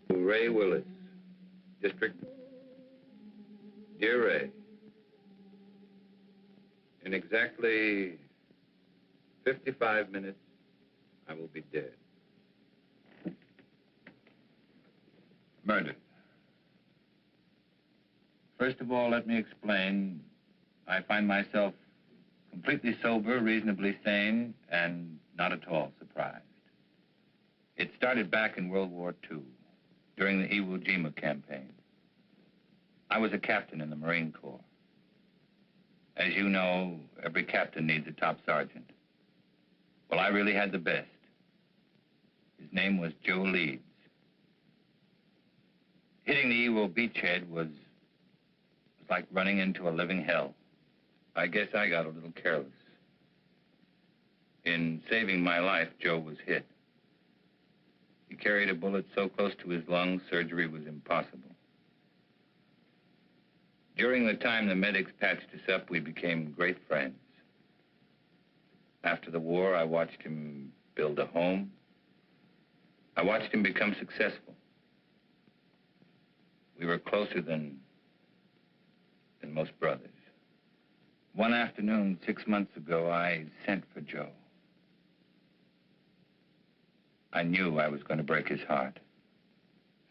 To Ray Willis, District. Dear Ray, in exactly 55 minutes, I will be dead. Murdered. First of all, let me explain. I find myself completely sober, reasonably sane, and not at all surprised. It started back in World War II, during the Iwo Jima campaign. I was a captain in the Marine Corps. As you know, every captain needs a top sergeant. Well, I really had the best. His name was Joe Leeds. Hitting the Iwo beachhead was like running into a living hell. I guess I got a little careless. In saving my life, Joe was hit. He carried a bullet so close to his lungs, surgery was impossible. During the time the medics patched us up, we became great friends. After the war, I watched him build a home. I watched him become successful. We were closer than most brothers. One afternoon, 6 months ago, I sent for Joe. I knew I was going to break his heart.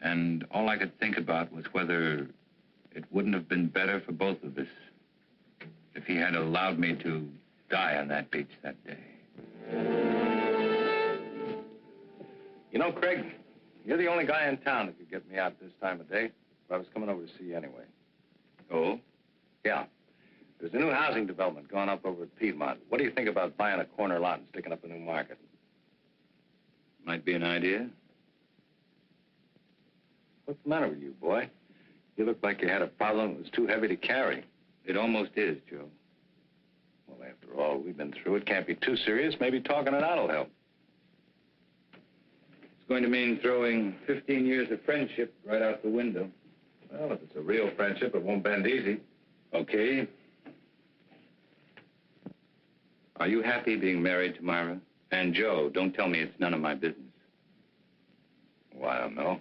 And all I could think about was whether it wouldn't have been better for both of us if he had allowed me to die on that beach that day. You know, Craig, you're the only guy in town that could get me out this time of day. But I was coming over to see you anyway. Oh? Yeah. There's a new housing development going up over at Piedmont. What do you think about buying a corner lot and sticking up a new market? Might be an idea. What's the matter with you, boy? You look like you had a problem that was too heavy to carry. It almost is, Joe. Well, after all we've been through, it can't be too serious. Maybe talking it out will help. It's going to mean throwing 15 years of friendship right out the window. Well, if it's a real friendship, it won't bend easy. Okay. Are you happy being married to Myra? And Joe, don't tell me it's none of my business. Well, I don't know.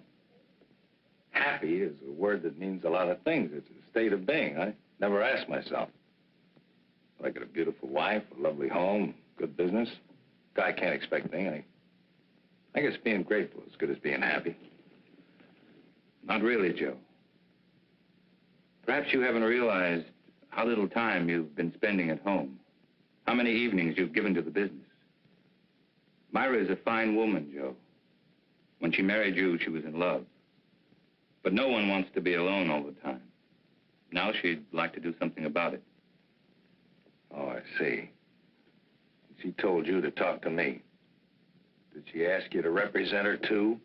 Happy is a word that means a lot of things. It's a state of being. I never asked myself. I got a beautiful wife, a lovely home, good business. Guy can't expect anything. I guess being grateful is as good as being happy. Not really, Joe. Perhaps you haven't realized how little time you've been spending at home. How many evenings you've given to the business. Myra is a fine woman, Joe. When she married you, she was in love. But no one wants to be alone all the time. Now she'd like to do something about it. Oh, I see. She told you to talk to me. Did she ask you to represent her, too?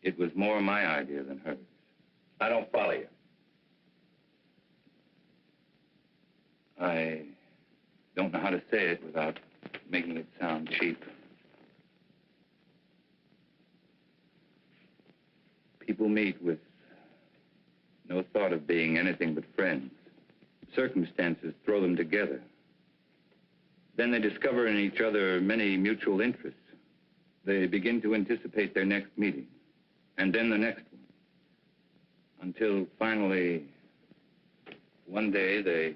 It was more my idea than hers. I don't follow you. I don't know how to say it without making it sound cheap. People meet with no thought of being anything but friends. Circumstances throw them together. Then they discover in each other many mutual interests. They begin to anticipate their next meeting, and then the next one. Until finally, one day, they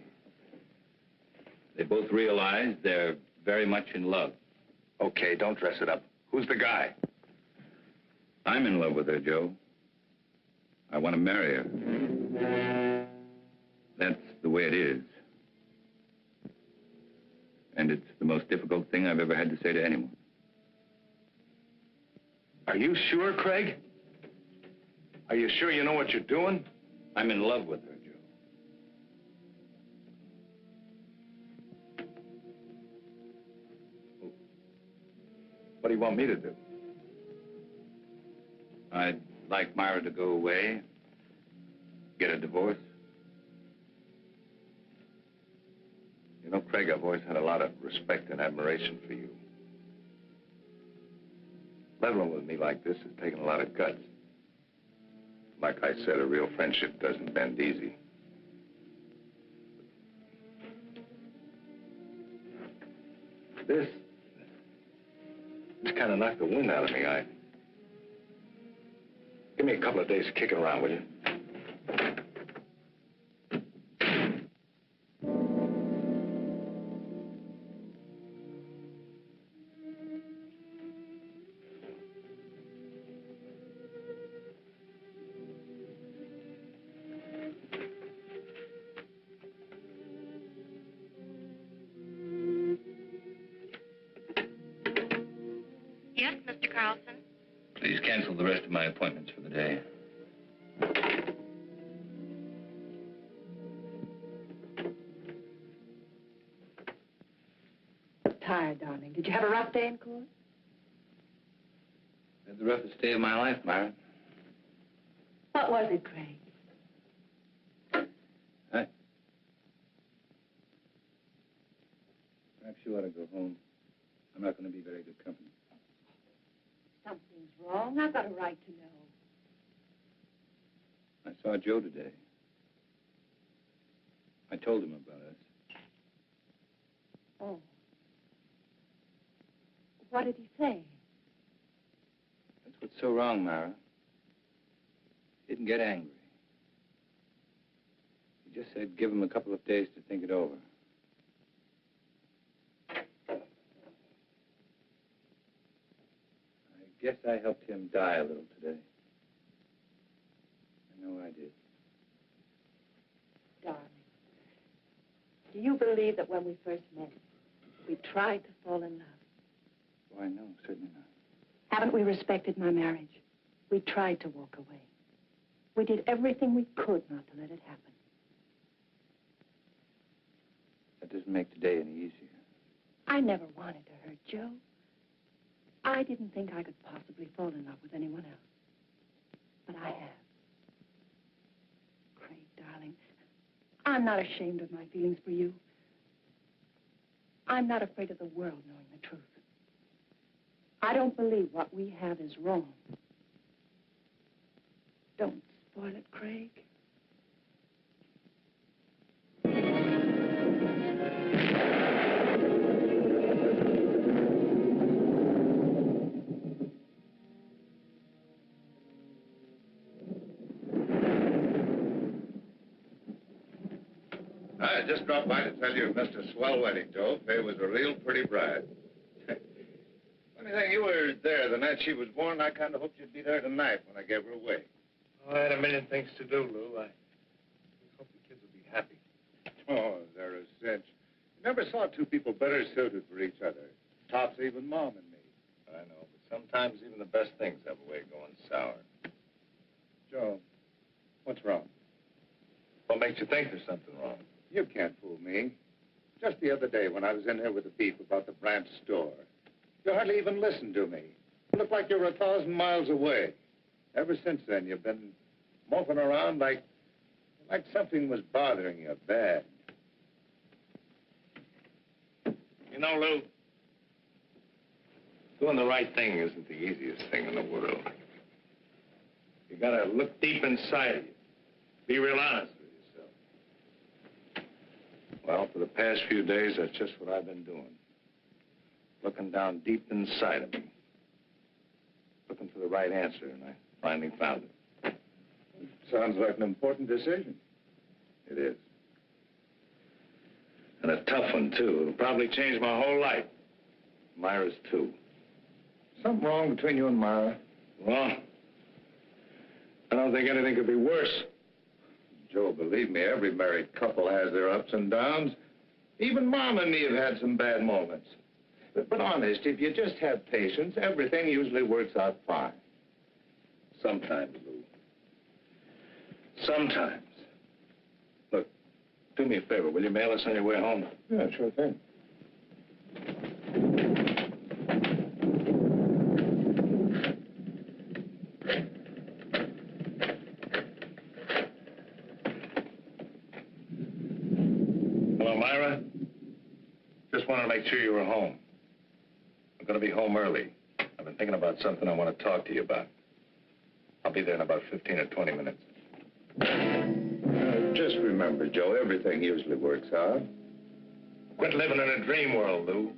both realize they're very much in love. Okay, don't dress it up. Who's the guy? I'm in love with her, Joe. I want to marry her. That's the way it is. And it's the most difficult thing I've ever had to say to anyone. Are you sure, Craig? Are you sure you know what you're doing? I'm in love with her, Joe. What do you want me to do? I'd like Myra to go away, get a divorce. You know, Craig, I've always had a lot of respect and admiration for you. Leveling with me like this has taken a lot of guts. Like I said, a real friendship doesn't bend easy. It's kind of knocked the wind out of me. Give me a couple of days to kick it around, will you? Yes, Mr. Carlson? Please cancel the rest of my appointments for the day. Tired, darling. Did you have a rough day in court? Had the roughest day of my life, Myra. What was it, Craig? Perhaps you ought to go home. I'm not going to be very good company. Something's wrong. I've got a right to know. I saw Joe today. I told him about us. Oh. What did he say? That's what's so wrong, Myra. He didn't get angry. He just said give him a couple of days to think it over. I guess I helped him die a little today. I know I did. Darling, do you believe that when we first met, we tried to fall in love? Why, no, certainly not. Haven't we respected my marriage? We tried to walk away. We did everything we could not to let it happen. That doesn't make today any easier. I never wanted to hurt Joe. I didn't think I could possibly fall in love with anyone else. But I have. Craig, darling, I'm not ashamed of my feelings for you. I'm not afraid of the world knowing the truth. I don't believe what we have is wrong. Don't spoil it, Craig. I just dropped by to tell you you missed a swell wedding, Joe. Faye was a real pretty bride. Funny thing, you were there the night she was born. I kind of hoped you'd be there tonight when I gave her away. Oh, I had a million things to do, Lou. I hope the kids will be happy. Oh, they're a cinch. You never saw two people better suited for each other. Tops even Mom and me. I know, but sometimes even the best things have a way of going sour. Joe, what's wrong? What makes you think there's something wrong? You can't fool me. Just the other day when I was in here with the beef about the branch store, you hardly even listened to me. You looked like you were 1,000 miles away. Ever since then, you've been moping around like something was bothering you bad. You know, Lou, doing the right thing isn't the easiest thing in the world. You gotta look deep inside of you. Be real honest with yourself. Well, for the past few days, that's just what I've been doing. Looking down deep inside of me. Looking for the right answer, and I finally found it. Sounds like an important decision. It is. And a tough one, too. It'll probably change my whole life. Myra's too. Something wrong between you and Myra? Well, I don't think anything could be worse. Joe, believe me, every married couple has their ups and downs. Even Mom and me have had some bad moments. But honest, if you just have patience, everything usually works out fine. Sometimes, Lou. Sometimes. Look, do me a favor. Will you mail us on your way home? Yeah, sure thing. Hello, Myra. Just wanted to make sure you were home. I'm going to be home early. I've been thinking about something I want to talk to you about. I'll be there in about 15 or 20 minutes. Just remember, Joe, everything usually works out. Quit living in a dream world, Lou.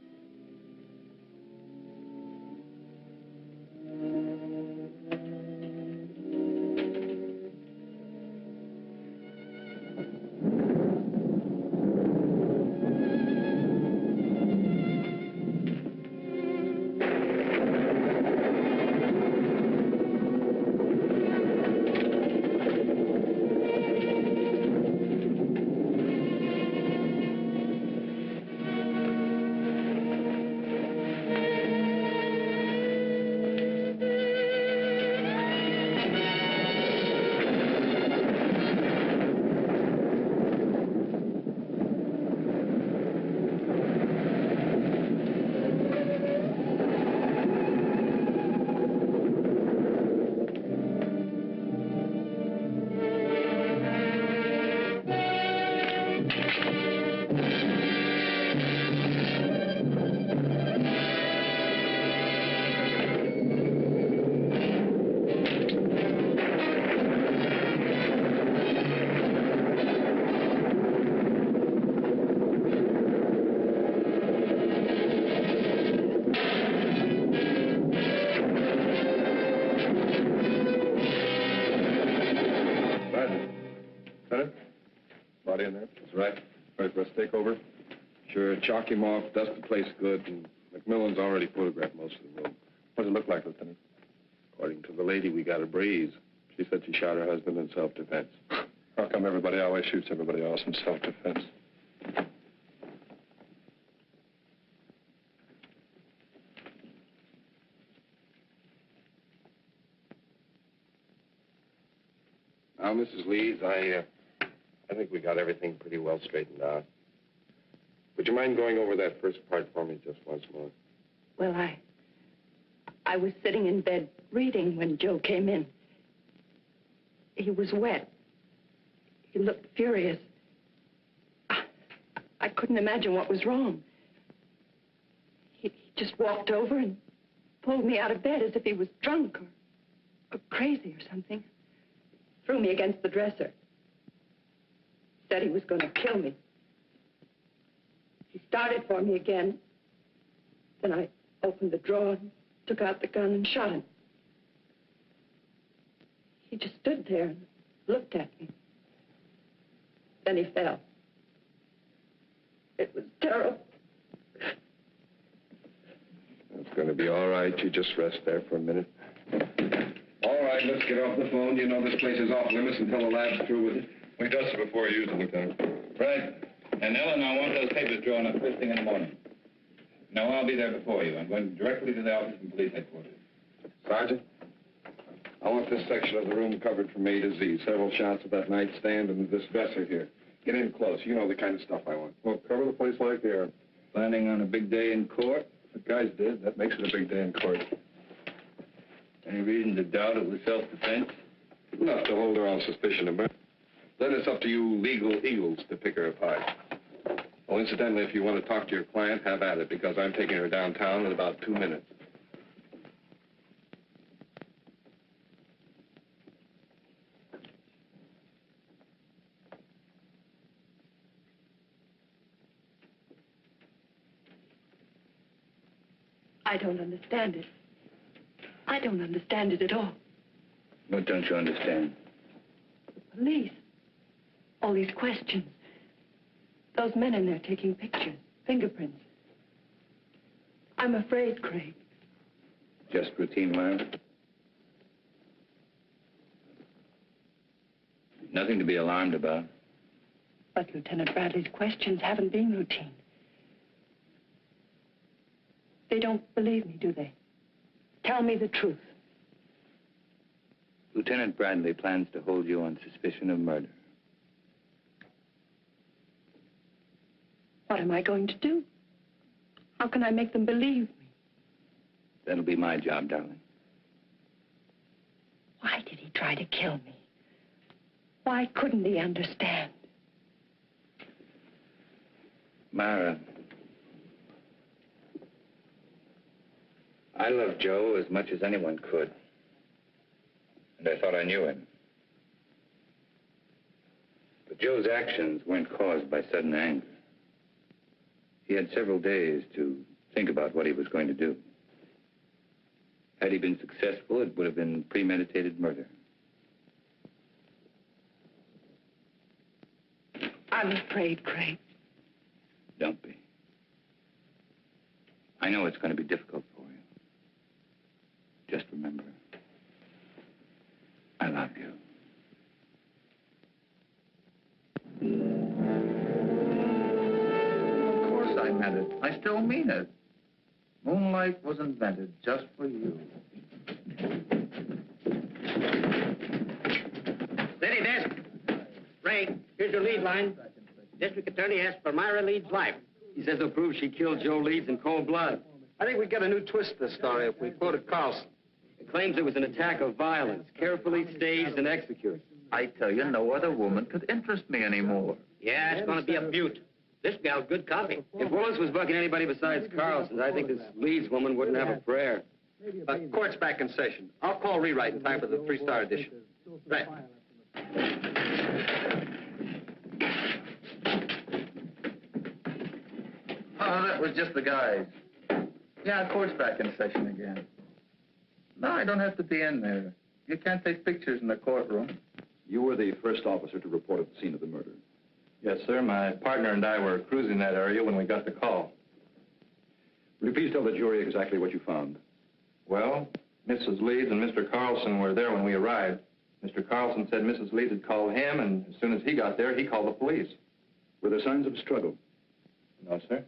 Lieutenant? Body in there? That's right. Ready for us to take over? Sure. Chalk him off, dust the place good, and McMillan's already photographed most of the room. What does it look like, Lieutenant? According to the lady, we got a breeze. She said she shot her husband in self-defense. How come everybody always shoots everybody else in self-defense? Now, Mrs. Leeds, I think we got everything pretty well straightened out. Would you mind going over that first part for me just once more? Well, I was sitting in bed reading when Joe came in. He was wet. He looked furious. I couldn't imagine what was wrong. He just walked over and pulled me out of bed as if he was drunk or crazy or something. Threw me against the dresser. Said he was going to kill me. He started for me again. Then I opened the drawer and took out the gun and shot him. He just stood there and looked at me. Then he fell. It was terrible. It's going to be all right. You just rest there for a minute. All right, let's get off the phone. You know this place is off limits until the lab's through with it. We dust it before you use it, Lieutenant. Right. And Ellen, I want those papers drawn up first thing in the morning. No, I'll be there before you. I'm going directly to the office from police headquarters. Sergeant, I want this section of the room covered from A to Z. Several shots of that nightstand and this dresser here. Get in close. You know the kind of stuff I want. Well, cover the place like air. Planning on a big day in court? The guys did. That makes it a big day in court. Any reason to doubt it was self-defense? Enough to hold her on suspicion of murder. Then it's up to you legal eagles to pick her apart. Oh, incidentally, if you want to talk to your client, have at it, because I'm taking her downtown in about 2 minutes. I don't understand it. I don't understand it at all. What don't you understand? The police. All these questions. Those men in there taking pictures, fingerprints. I'm afraid, Craig. Just routine, Myra? Nothing to be alarmed about. But Lieutenant Bradley's questions haven't been routine. They don't believe me, do they? Tell me the truth. Lieutenant Bradley plans to hold you on suspicion of murder. What am I going to do? How can I make them believe me? That'll be my job, darling. Why did he try to kill me? Why couldn't he understand? Myra, I love Joe as much as anyone could. And I thought I knew him. But Joe's actions weren't caused by sudden anger. He had several days to think about what he was going to do. Had he been successful, it would have been premeditated murder. I'm afraid, Craig. Don't be. I know it's going to be difficult for you. Just remember, I love you. Of course I meant it. I still mean it. Moonlight was invented just for you. Steady, desk. Ray, here's your lead line. District Attorney asks for Myra Leeds' life. He says he'll prove she killed Joe Leeds in cold blood. I think we get a new twist to the story if we quoted Carlson. He claims it was an attack of violence, carefully staged and executed. I tell you, no other woman could interest me anymore. Yeah, it's going to be a beaut. This gal's good copy. If Willis was bucking anybody besides Carlson, I think this Leeds woman wouldn't have a prayer. Court's back in session. I'll call rewrite in time for the 3-star edition. Right. Oh, that was just the guys. Yeah, court's back in session again. No, I don't have to be in there. You can't take pictures in the courtroom. You were the first officer to report at the scene of the murder. Yes, sir. My partner and I were cruising that area when we got the call. Will you please tell the jury exactly what you found? Well, Mrs. Leeds and Mr. Carlson were there when we arrived. Mr. Carlson said Mrs. Leeds had called him, and as soon as he got there, he called the police. Were there signs of struggle? No, sir.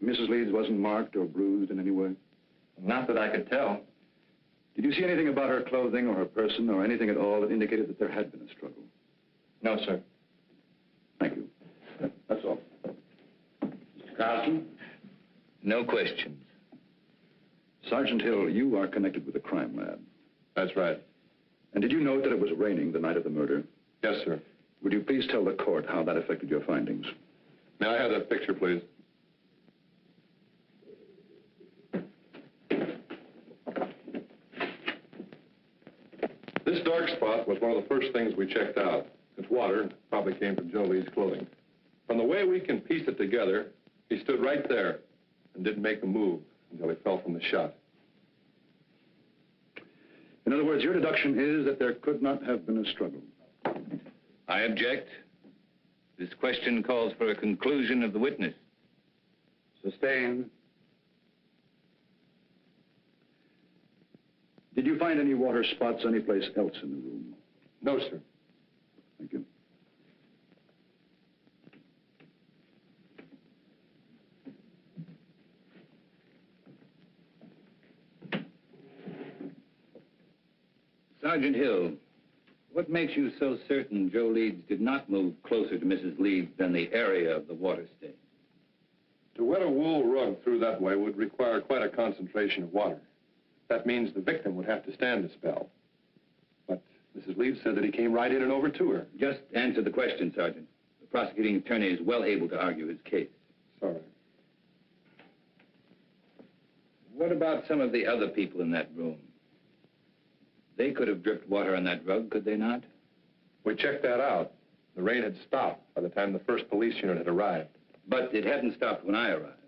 Mrs. Leeds wasn't marked or bruised in any way? Not that I could tell. Did you see anything about her clothing or her person or anything at all that indicated that there had been a struggle? No, sir. Thank you. That's all. Mr. Carlson? No questions. Sergeant Hill, you are connected with the crime lab. That's right. And did you note that it was raining the night of the murder? Yes, sir. Would you please tell the court how that affected your findings? May I have that picture, please? This dark spot was one of the first things we checked out. It's water, probably came from Joe Lee's clothing. From the way we can piece it together, he stood right there and didn't make a move until he fell from the shot. In other words, your deduction is that there could not have been a struggle. I object. This question calls for a conclusion of the witness. Sustained. Did you find any water spots anyplace else in the room? No, sir. Thank you. Sergeant Hill, what makes you so certain Joe Leeds did not move closer to Mrs. Leeds than the area of the water stain? To wet a wool rug through that way would require quite a concentration of water. That means the victim would have to stand a spell. But Mrs. Leeds said that he came right in and over to her. Just answer the question, Sergeant. The prosecuting attorney is well able to argue his case. Sorry. What about some of the other people in that room? They could have dripped water on that rug, could they not? We checked that out. The rain had stopped by the time the first police unit had arrived. But it hadn't stopped when I arrived.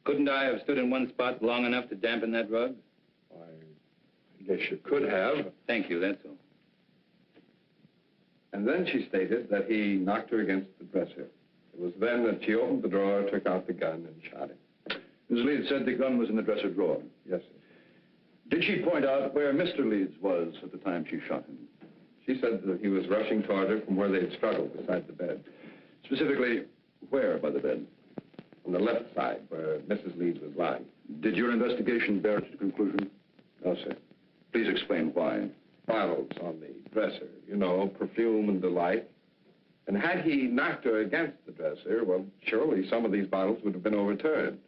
Couldn't I have stood in one spot long enough to dampen that rug? Why, I guess you could have. Thank you, that's all. And then she stated that he knocked her against the dresser. It was then that she opened the drawer, took out the gun, and shot him. Ms. Leeds said the gun was in the dresser drawer. Yes, sir. Did she point out where Mr. Leeds was at the time she shot him? She said that he was rushing toward her from where they had struggled beside the bed. Specifically, where by the bed? On the left side, where Mrs. Leeds was lying. Did your investigation bear it to conclusion? No, sir. Please explain why. Bottles on the dresser, you know, perfume and delight. And had he knocked her against the dresser, well, surely some of these bottles would have been overturned.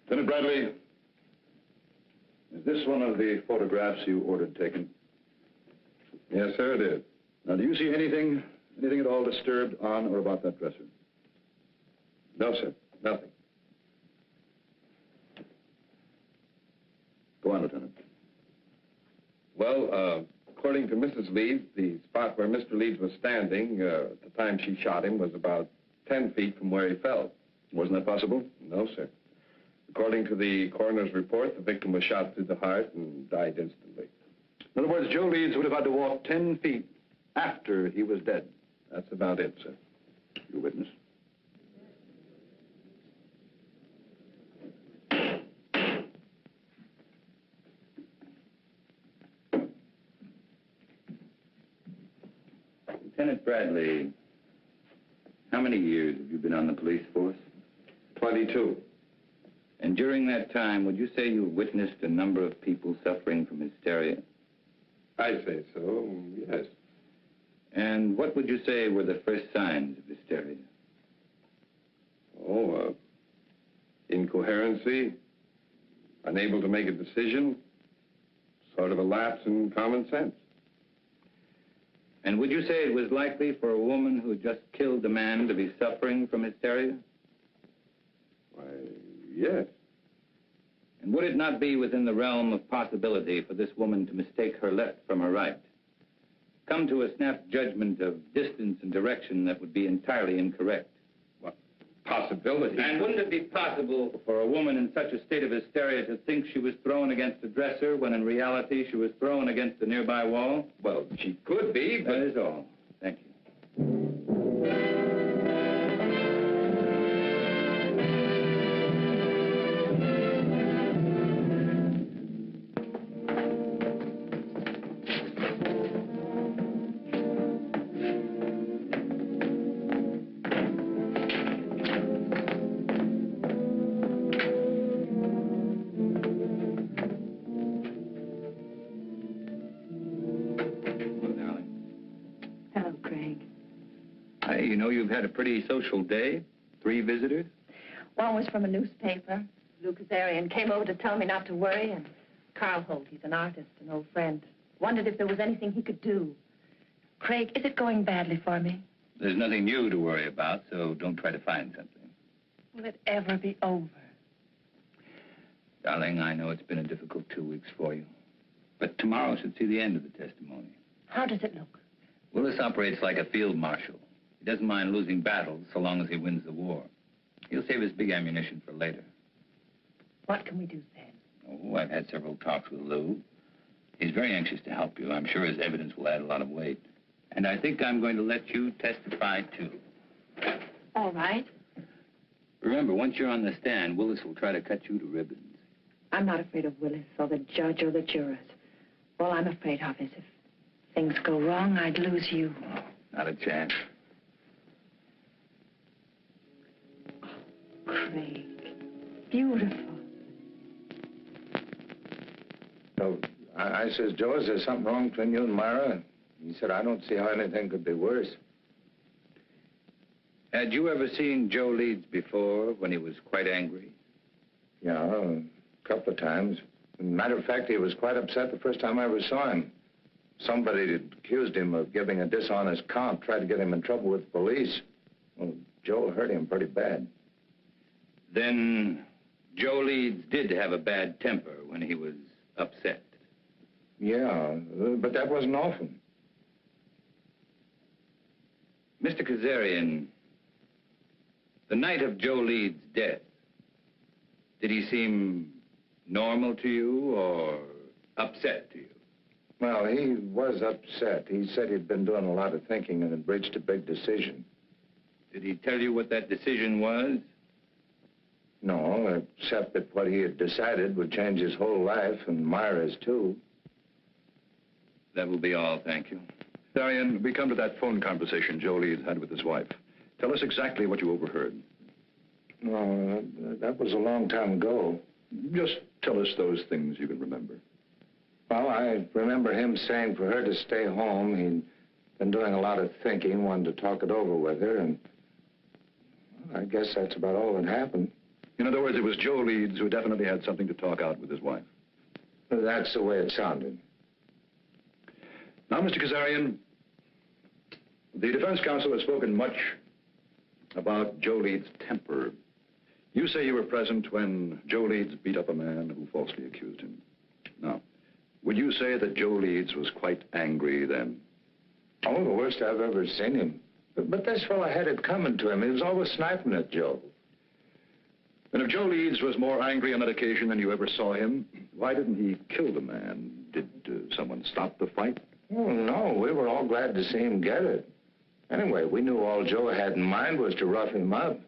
Lieutenant Bradley, is this one of the photographs you ordered taken? Yes, sir, it is. Now, do you see anything at all disturbed on or about that dresser? No, sir, nothing. Go on, Lieutenant. Well, according to Mrs. Leeds, the spot where Mr. Leeds was standing at the time she shot him was about 10 feet from where he fell. Wasn't that possible? No, sir. According to the coroner's report, the victim was shot through the heart and died instantly. In other words, Joe Leeds would have had to walk 10 feet after he was dead. That's about it, sir. Your witness. Lieutenant Bradley, how many years have you been on the police force? 22. And during that time, would you say you witnessed a number of people suffering from hysteria? I say so, yes. And what would you say were the first signs of hysteria? Oh, incoherency, unable to make a decision, sort of a lapse in common sense. And would you say it was likely for a woman who had just killed a man to be suffering from hysteria? Why, yes. And would it not be within the realm of possibility for this woman to mistake her left from her right? Come to a snap judgment of distance and direction that would be entirely incorrect? Well, possibility. And wouldn't it be possible for a woman in such a state of hysteria to think she was thrown against a dresser when in reality she was thrown against a nearby wall? Well, she could be, but... That is all. Thank you. Hello, Craig. Hey, you know you've had a pretty social day. 3 visitors. One was from a newspaper. Lou Kazarian came over to tell me not to worry, and Carl Holt, he's an artist, an old friend. Wondered if there was anything he could do. Craig, is it going badly for me? There's nothing new to worry about, so don't try to find something. Will it ever be over? Darling, I know it's been a difficult 2 weeks for you. But tomorrow should see the end of the testimony. How does it look? Willis operates like a field marshal. He doesn't mind losing battles so long as he wins the war. He'll save his big ammunition for later. What can we do then? Oh, I've had several talks with Lou. He's very anxious to help you. I'm sure his evidence will add a lot of weight. And I think I'm going to let you testify, too. All right. Remember, once you're on the stand, Willis will try to cut you to ribbons. I'm not afraid of Willis or the judge or the jurors. All I'm afraid of is if things go wrong, I'd lose you. Not a chance. Craig. Beautiful. So I says, Joe, is there something wrong between you and Myra? He said, I don't see how anything could be worse. Had you ever seen Joe Leeds before when he was quite angry? Yeah, a couple of times. Matter of fact, he was quite upset the first time I ever saw him. Somebody had accused him of giving a dishonest count, tried to get him in trouble with the police. Well, Joe hurt him pretty bad. Then Joe Leeds did have a bad temper when he was upset. Yeah, but that wasn't often. Mr. Kazarian, the night of Joe Leeds' death, did he seem normal to you or upset to you? Well, he was upset. He said he'd been doing a lot of thinking and had reached a big decision. Did he tell you what that decision was? No, except that what he had decided would change his whole life, and Myra's too. That will be all, thank you. Darian, we come to that phone conversation Joe Leeds had with his wife. Tell us exactly what you overheard. No, that was a long time ago. Just tell us those things you can remember. Well, I remember him saying for her to stay home. He'd been doing a lot of thinking, wanted to talk it over with her, and well, I guess that's about all that happened. In other words, it was Joe Leeds who definitely had something to talk out with his wife. That's the way it sounded. Now, Mr. Kazarian, the defense counsel has spoken much about Joe Leeds' temper. You say you were present when Joe Leeds beat up a man who falsely accused him. Now, would you say that Joe Leeds was quite angry then? Oh, the worst I've ever seen him. But this fellow had it coming to him. He was always sniping at Joe. And if Joe Leeds was more angry on that occasion than you ever saw him, why didn't he kill the man? Did someone stop the fight? Oh, no, we were all glad to see him get it. Anyway, we knew all Joe had in mind was to rough him up.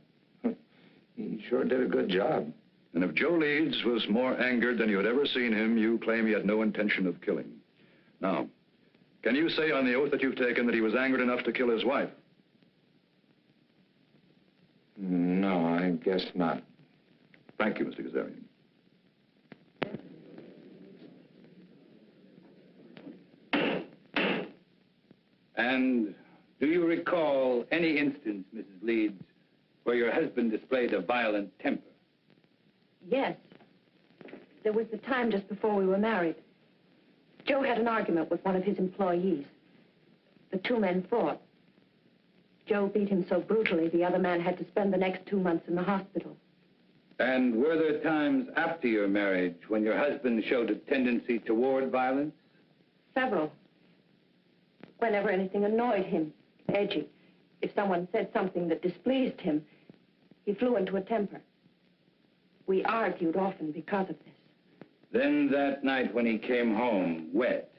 He sure did a good job. And if Joe Leeds was more angered than you had ever seen him, you claim he had no intention of killing. Now, can you say on the oath that you've taken that he was angered enough to kill his wife? No, I guess not. Thank you, Mr. Kazarian. And do you recall any instance, Mrs. Leeds, where your husband displayed a violent temper? Yes. There was the time just before we were married. Joe had an argument with one of his employees. The 2 men fought. Joe beat him so brutally, the other man had to spend the next 2 months in the hospital. And were there times after your marriage when your husband showed a tendency toward violence? Several. Whenever anything annoyed him, edgy. If someone said something that displeased him, He flew into a temper. We argued often because of this. Then that night when he came home, wet,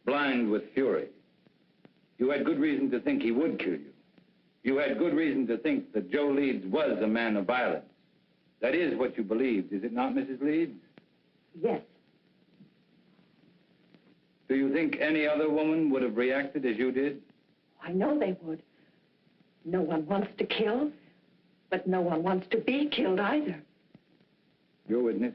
blind with fury, you had good reason to think he would kill you. You had good reason to think that Joe Leeds was a man of violence. That is what you believed, is it not, Mrs. Leeds? Yes. Do you think any other woman would have reacted as you did? I know they would. No one wants to kill, but no one wants to be killed either. Your witness.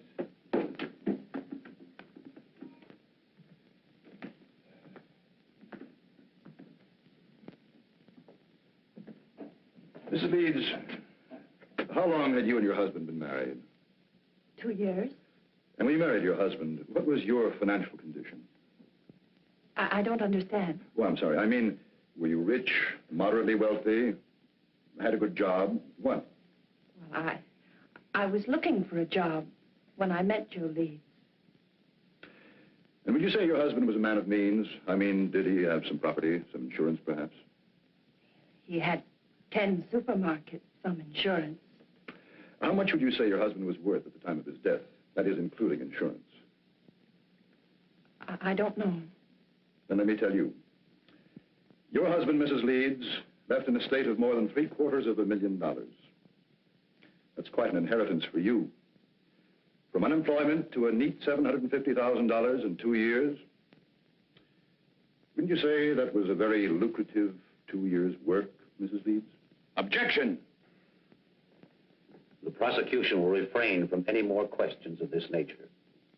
Mrs. Leeds, how long had you and your husband been married? 2 years. And when you married your husband, what was your financial condition? I don't understand. Well, I'm sorry. I mean, were you rich, moderately wealthy, had a good job? What? Well, I was looking for a job when I met Joe Leeds. And would you say your husband was a man of means? I mean, did he have some property, some insurance, perhaps? He had 10 supermarkets, some insurance. How much would you say your husband was worth at the time of his death? That is, including insurance. I don't know. Then let me tell you. Your husband, Mrs. Leeds, left an estate of more than $750,000. That's quite an inheritance for you. From unemployment to a neat $750,000 in 2 years. Wouldn't you say that was a very lucrative 2 years' work, Mrs. Leeds? Objection! The prosecution will refrain from any more questions of this nature.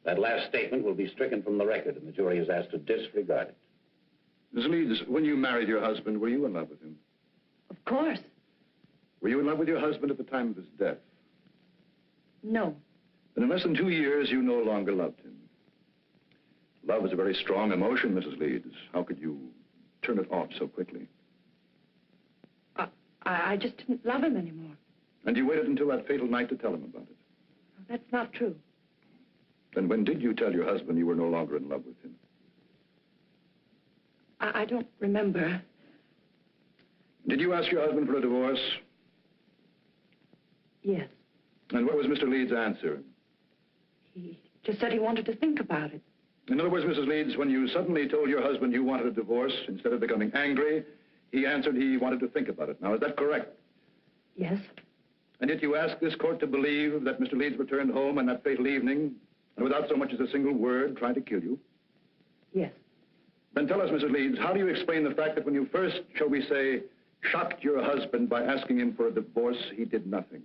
That last statement will be stricken from the record, and the jury is asked to disregard it. Mrs. Leeds, when you married your husband, were you in love with him? Of course. Were you in love with your husband at the time of his death? No. Then in less than 2 years, you no longer loved him. Love is a very strong emotion, Mrs. Leeds. How could you turn it off so quickly? I just didn't love him anymore. And you waited until that fatal night to tell him about it? That's not true. Then when did you tell your husband you were no longer in love with him? I don't remember. Did you ask your husband for a divorce? Yes. And what was Mr. Leeds' answer? He just said he wanted to think about it. In other words, Mrs. Leeds, when you suddenly told your husband you wanted a divorce, instead of becoming angry, he answered he wanted to think about it. Now, is that correct? Yes. And yet you asked this court to believe that Mr. Leeds returned home on that fatal evening, and without so much as a single word, tried to kill you? Yes. Then tell us, Mrs. Leeds, how do you explain the fact that when you first, shall we say, shocked your husband by asking him for a divorce, he did nothing?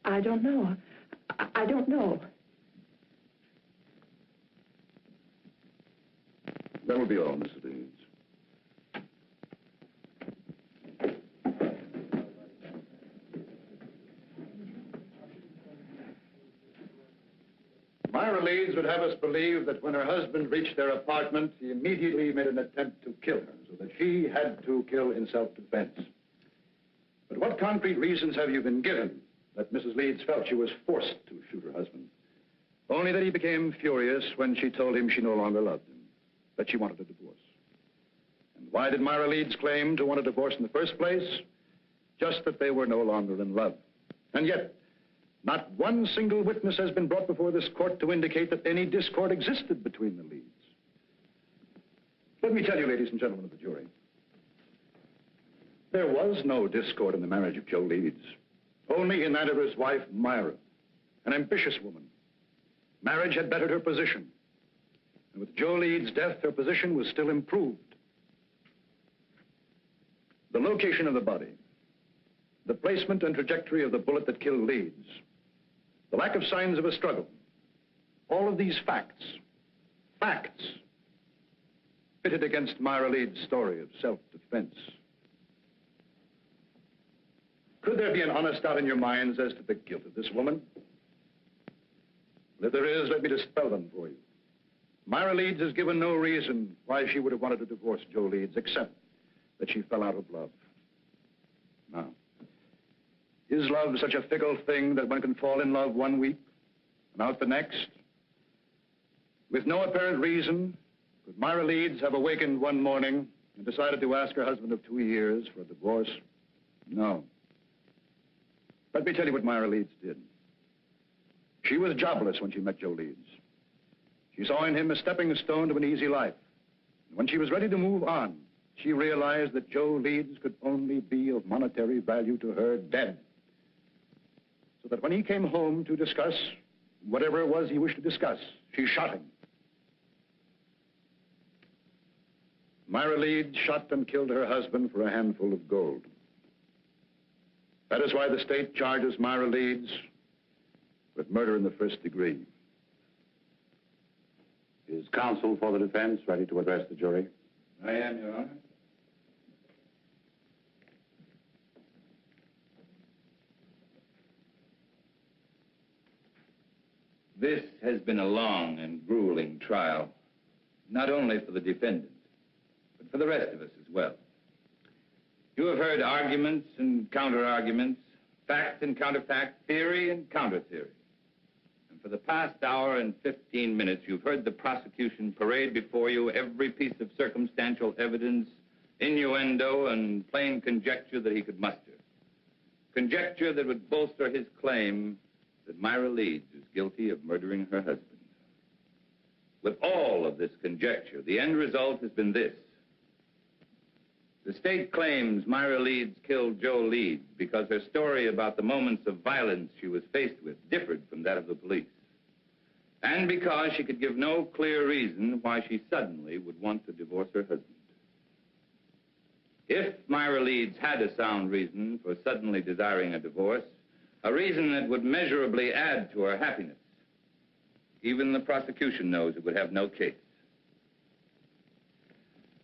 I don't know. I don't know. That will be all, Mrs. Leeds. Myra Leeds would have us believe that when her husband reached their apartment, he immediately made an attempt to kill her, so that she had to kill in self-defense. But what concrete reasons have you been given that Mrs. Leeds felt she was forced to shoot her husband? Only that he became furious when she told him she no longer loved him, that she wanted a divorce. And why did Myra Leeds claim to want a divorce in the first place? Just that they were no longer in love. And yet, not one single witness has been brought before this court to indicate that any discord existed between the Leeds. Let me tell you, ladies and gentlemen of the jury, there was no discord in the marriage of Joe Leeds, only in that of his wife, Myra, an ambitious woman. Marriage had bettered her position, and with Joe Leeds' death, her position was still improved. The location of the body, the placement and trajectory of the bullet that killed Leeds, the lack of signs of a struggle, all of these facts, pitted against Myra Leeds' story of self-defense. Could there be an honest doubt in your minds as to the guilt of this woman? Well, if there is, let me dispel them for you. Myra Leeds has given no reason why she would have wanted to divorce Joe Leeds, except that she fell out of love. Now, is love such a fickle thing that one can fall in love one week and out the next? With no apparent reason, could Myra Leeds have awakened one morning and decided to ask her husband of 2 years for a divorce? No. Let me tell you what Myra Leeds did. She was jobless when she met Joe Leeds. She saw in him a stepping stone to an easy life. And when she was ready to move on, she realized that Joe Leeds could only be of monetary value to her dead. So that when he came home to discuss whatever it was he wished to discuss, she shot him. Myra Leeds shot and killed her husband for a handful of gold. That is why the state charges Myra Leeds with murder in the first degree. Is counsel for the defense ready to address the jury? I am, Your Honor. This has been a long and grueling trial, not only for the defendant, but for the rest of us as well. You have heard arguments and counter-arguments, fact and counter-fact, theory and counter-theory. And for the past hour and 15 minutes, you've heard the prosecution parade before you every piece of circumstantial evidence, innuendo, and plain conjecture that he could muster. Conjecture that would bolster his claim that Myra Leeds is guilty of murdering her husband. With all of this conjecture, the end result has been this. The state claims Myra Leeds killed Joe Leeds because her story about the moments of violence she was faced with differed from that of the police. And because she could give no clear reason why she suddenly would want to divorce her husband. If Myra Leeds had a sound reason for suddenly desiring a divorce, a reason that would measurably add to her happiness, even the prosecution knows it would have no case.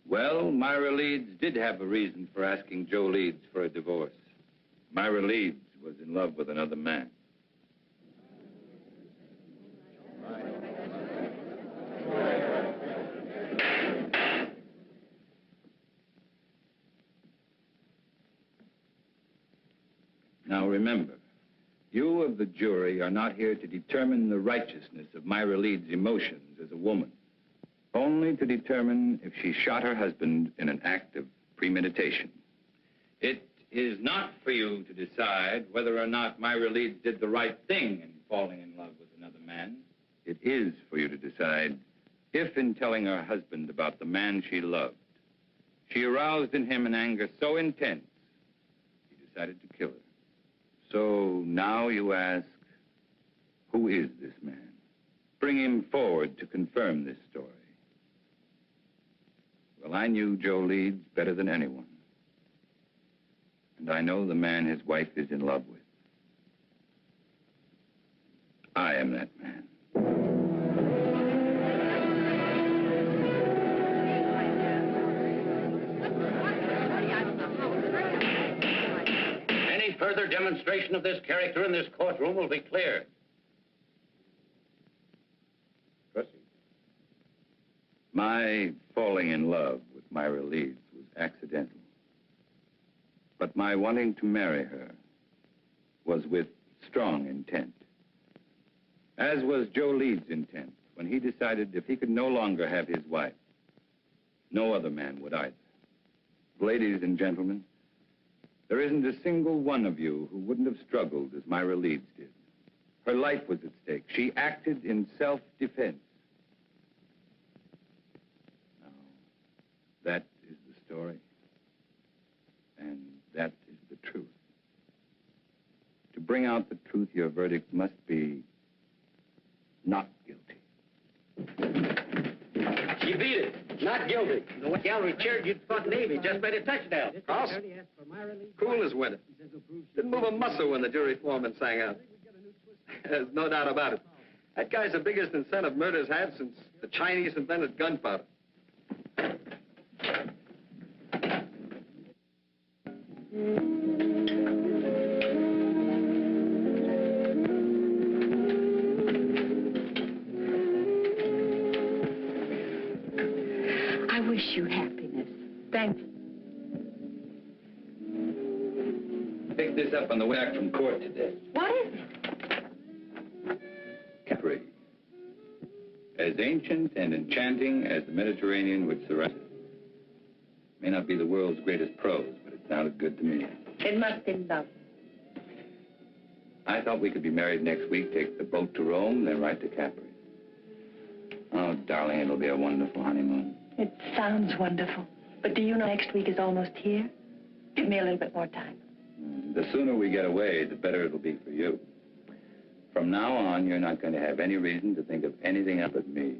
Well, Myra Leeds did have a reason for asking Joe Leeds for a divorce. Myra Leeds was in love with another man. Now remember, you of the jury are not here to determine the righteousness of Myra Leeds' emotions as a woman. Only to determine if she shot her husband in an act of premeditation. It is not for you to decide whether or not Myra Leeds did the right thing in falling in love with another man. It is for you to decide if, in telling her husband about the man she loved, she aroused in him an anger so intense, he decided to kill her. So now you ask, who is this man? Bring him forward to confirm this story. Well, I knew Joe Leeds better than anyone. And I know the man his wife is in love with. I am that man. Any further demonstration of this character in this courtroom will be cleared. My falling in love with Myra Leeds was accidental. But my wanting to marry her was with strong intent. As was Joe Leeds' intent when he decided if he could no longer have his wife, no other man would either. Ladies and gentlemen, there isn't a single one of you who wouldn't have struggled as Myra Leeds did. Her life was at stake. She acted in self-defense. That is the story, and that is the truth. To bring out the truth, your verdict must be not guilty. She beat it. Not guilty. The gallery cheered you'd fought Navy. Just made a touchdown. Cross? Cool as winter. Didn't move a muscle when the jury foreman sang out. There's no doubt about it. That guy's the biggest incentive murder's had since the Chinese invented gunpowder. I wish you happiness. Thank you. Picked this up on the way back from court today. What is it? Capri. As ancient and enchanting as the Mediterranean would surround it. May not be the world's greatest prose, but it sounded good to me. It must be lovely. I thought we could be married next week, take the boat to Rome, then right to Capri. Oh, darling, it'll be a wonderful honeymoon. It sounds wonderful. But do you know next week is almost here? Give me a little bit more time. The sooner we get away, the better it'll be for you. From now on, you're not going to have any reason to think of anything else but me.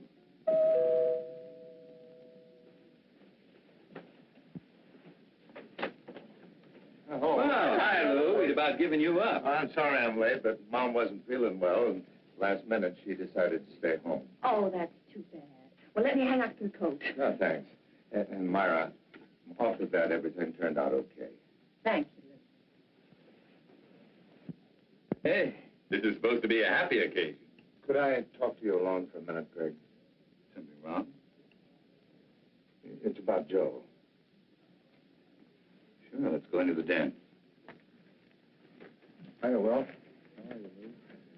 Oh, well, hi, Lou. We'd about given you up. I'm sorry I'm late, but Mom wasn't feeling well, and last minute she decided to stay home. Oh, that's too bad. Well, let me hang up your coat. No, thanks. And Myra, I'm awfully glad everything turned out okay. Thank you, Lou. Hey, this is supposed to be a happy occasion. Could I talk to you alone for a minute, Greg? Something wrong? It's about Joe. Sure, let's go into the den. Hiya, Will. How are you, Lou?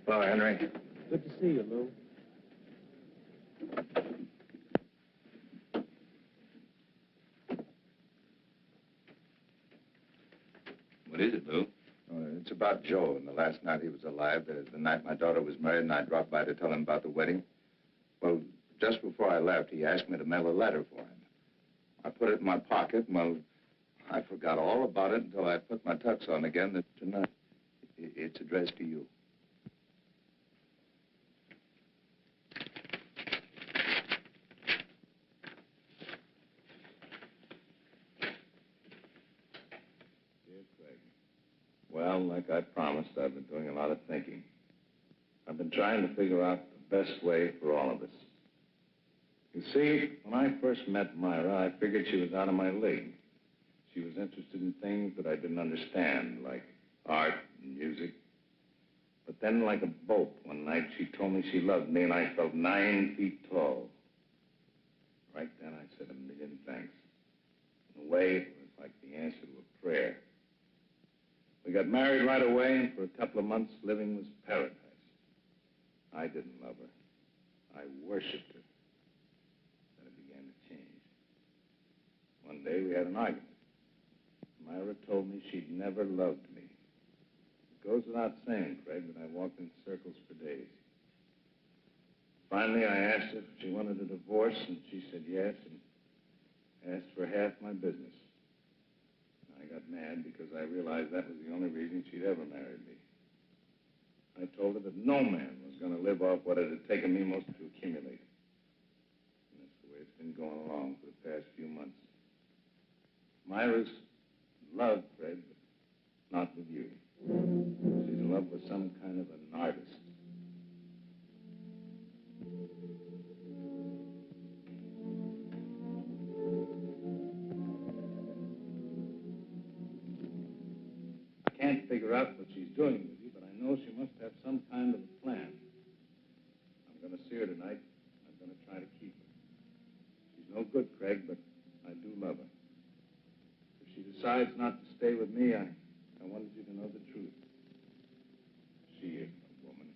Hello, Henry. Good to see you, Lou. What is it, Lou? It's about Joe and the last night he was alive. The night my daughter was married and I dropped by to tell him about the wedding. Well, just before I left, he asked me to mail a letter for him. I put it in my pocket, and, well, I forgot all about it until I put my tux on again tonight. It's addressed to you. Dear Craig, well, like I promised, I've been doing a lot of thinking. I've been trying to figure out the best way for all of us. You see, when I first met Myra, I figured she was out of my league. She was interested in things that I didn't understand, like art and music. But then, like a bolt, one night, she told me she loved me, and I felt 9 feet tall. Right then, I said a million thanks. In a way, it was like the answer to a prayer. We got married right away, and for a couple of months, living was paradise. I didn't love her. I worshipped her. Then it began to change. One day, we had an argument. Myra told me she'd never loved me. It goes without saying, Craig, that I walked in circles for days. Finally, I asked her if she wanted a divorce, and she said yes, and asked for half my business. I got mad because I realized that was the only reason she'd ever married me. I told her that no man was going to live off what it had taken me most to accumulate. And that's the way it's been going along for the past few months. Myra's in love, Fred, but not with you. She's in love with some kind of an artist. I can't figure out what she's doing with you, but I know she must have some kind of a plan. I'm going to see her tonight. I'm going to try to keep her. She's no good, Craig, but I do love her. If she decides not to stay with me, I wanted you to know the truth. She isn't a woman.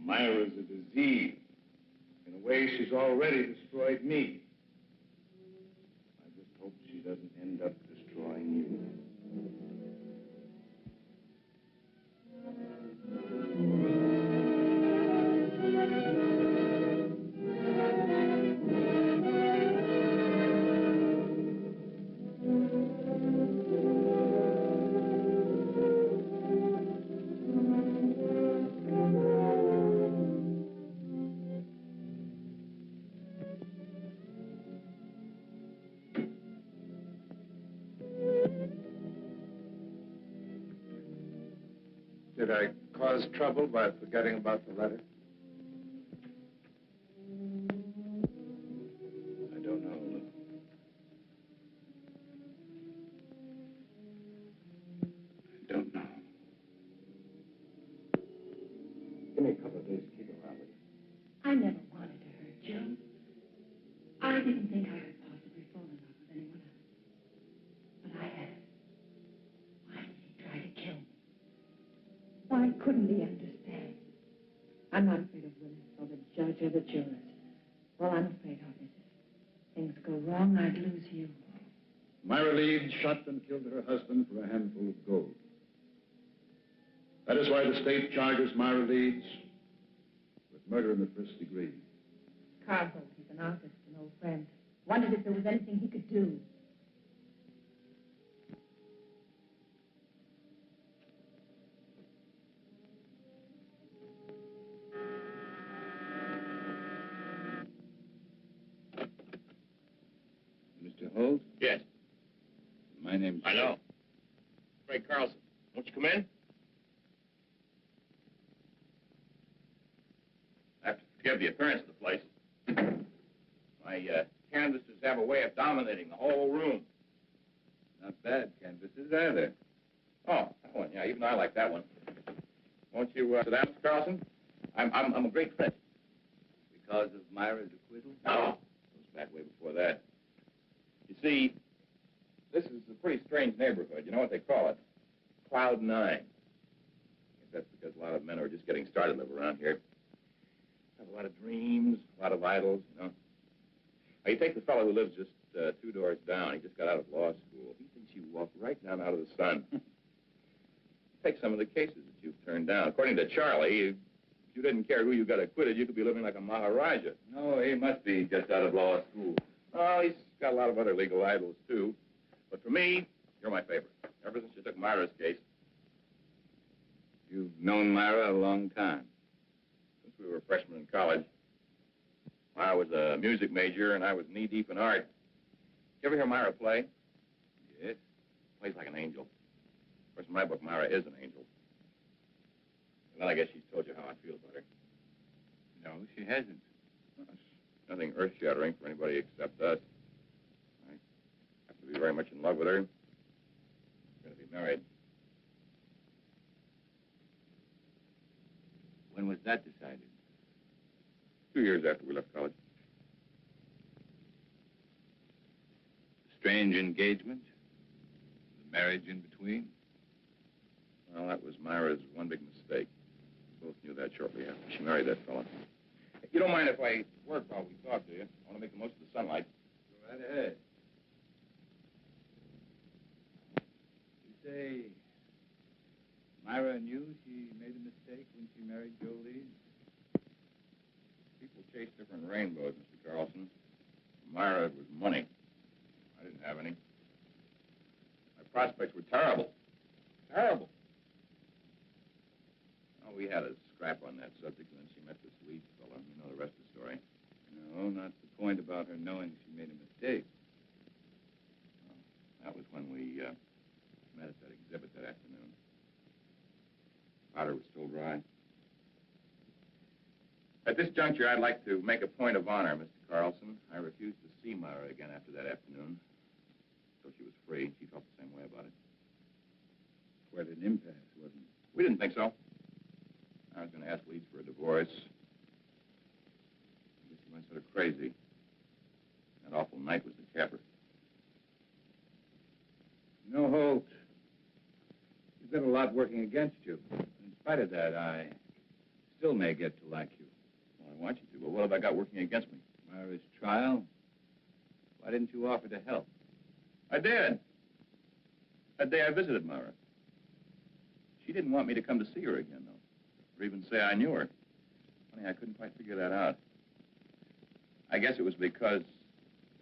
Myra's a disease. In a way, she's already destroyed me. I just hope she doesn't end up destroying you. Did I cause trouble by forgetting about the letter? I don't know, Lou. I don't know. Give me a couple of days to keep around with you. I never wanted to hurt Joe. I didn't think I could possibly fall in love with anyone else. But I had. Why did he try to kill me? Why couldn't he understand? I'm not afraid of Willis or the judge or the jurors. All I'm afraid of is if things go wrong, I'd lose you. Myra Leeds shot and killed her husband for a handful of gold. That is why the state charges Myra Leeds with murder in the first degree. Carl, he's an artist, an old friend. Wondered if there was anything he could do. Mr. Holt? Yes. My name's... I know. Frank Carlson. Won't you come in? I have to forgive the appearance of the place. My canvases have a way of dominating the whole room. Not bad canvases, are they? Oh, that one, yeah, even I like that one. Won't you sit down, Mr. Carlson? I'm a great friend. Because of Myra's acquittal? No, it goes back way before that. You see, this is a pretty strange neighborhood. You know what they call it? Cloud 9. I guess that's because a lot of men who are just getting started live around here. Have a lot of dreams, a lot of idols, you know. Now, you take the fellow who lives just 2 doors down. He just got out of law school. He thinks you walk right down out of the sun. Take some of the cases that you've turned down. According to Charlie, if you didn't care who you got acquitted, you could be living like a Maharaja. No, he must be just out of law school. Oh, he's got a lot of other legal idols, too. But for me, you're my favorite. Ever since you took Myra's case. You've known Myra a long time. Since we were freshmen in college. I was a music major, and I was knee-deep in art. You ever hear Myra play? Yes. Plays like an angel. Of course, in my book, Myra is an angel. And then I guess she's told you how I feel about her. No, she hasn't. Well, it's nothing earth-shattering for anybody except us. I have to be very much in love with her. We're going to be married. When was that decided? 2 years after we left college. Strange engagement? The marriage in between? Well, that was Myra's one big mistake. We both knew that shortly after she married that fella. You don't mind if I work while we talk, do you? I want to make the most of the sunlight. Go right ahead. You say Myra knew she made a mistake when she married Joe Leeds? People chase different rainbows, Mr. Carlson. For Myra, it was money. I didn't have any. My prospects were terrible. Terrible. Oh, we had a scrap on that subject, and then she met this Leeds fellow. You know the rest of the story. No, not the point about her knowing she made a mistake. Well, that was when we met at that exhibit that afternoon. Powder was still dry. At this juncture, I'd like to make a point of honor, Mr. Carlson. I refused to see Myra again after that afternoon. So she was free. She felt the same way about it. Quite an impasse, wasn't it? We didn't think so. I was going to ask Leeds for a divorce. I guess he went sort of crazy. That awful night was the capper. You know, Holt, you've got a lot working against you. In spite of that, I still may get to like you. Well, I want you to, but what have I got working against me? Myra's trial? Why didn't you offer to help? I did. That day I visited Myra. She didn't want me to come to see her again, though, or even say I knew her. Funny, I couldn't quite figure that out. I guess it was because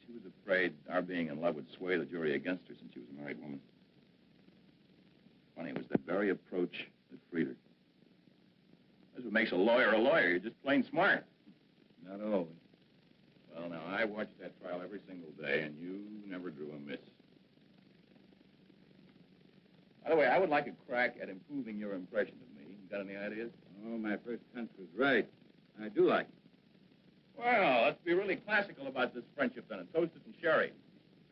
she was afraid our being in love would sway the jury against her since she was a married woman. Funny, it was that very approach that freed her. That's what makes a lawyer a lawyer. You're just plain smart. Not always. Well, now, I watched that trial every single day, and you never drew a miss. By the way, I would like a crack at improving your impression of me. You got any ideas? Oh, my first hunch was right. I do like it. Well, let's be really classical about this friendship, then, and toast it in sherry.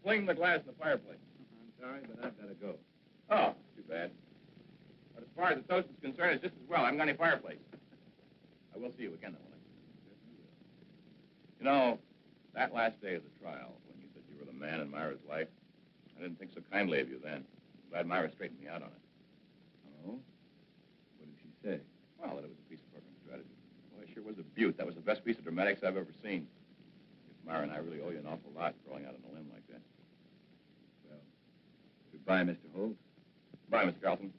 Fling the glass in the fireplace. I'm sorry, but I've got to go. Oh, too bad. But as far as the toast is concerned, it's just as well. I haven't got any fireplace. I will see you again, though, won't I? You know, that last day of the trial, when you said you were the man in Myra's life, I didn't think so kindly of you then. I'm glad Myra straightened me out on it. Oh? What did she say? Well, that it was a piece of program strategy. Well, it sure was a beaut. That was the best piece of dramatics I've ever seen. I guess Myra and I really owe you an awful lot for going out on a limb like that. Well, Bye, Mr. Holt. Bye, Mr. Carlson.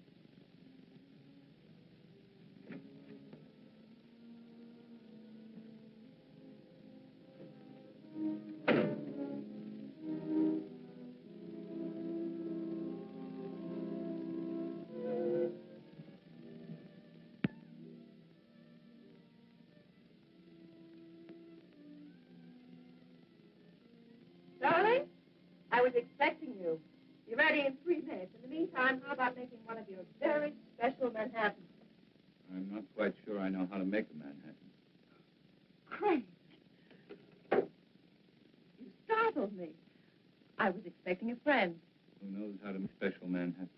Darling, I was expecting you. Be ready in 3 minutes. In the meantime, how about making one of your very special Manhattans? I'm not quite sure I know how to make a Manhattan. Craig, you startled me. I was expecting a friend. Who knows how to make special Manhattan?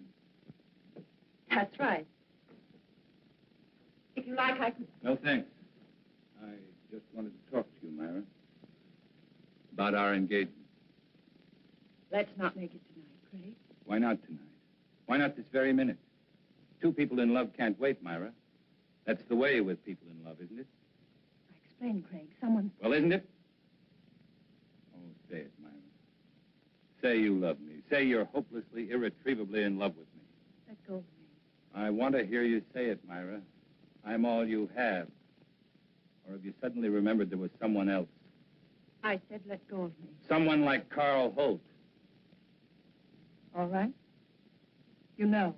That's right. If you like, I could... No, thanks. I just wanted to talk to you, Myra. About our engagement. Let's not make it tonight, Craig. Why not tonight? Why not this very minute? Two people in love can't wait, Myra. That's the way with people in love, isn't it? Explain, Craig. Someone... Well, isn't it? Oh, say it, Myra. Say you love me. Say you're hopelessly, irretrievably in love with me. Let go of me. I want to hear you say it, Myra. I'm all you have. Or have you suddenly remembered there was someone else? I said let go of me. Someone like Carl Holt. All right. You know.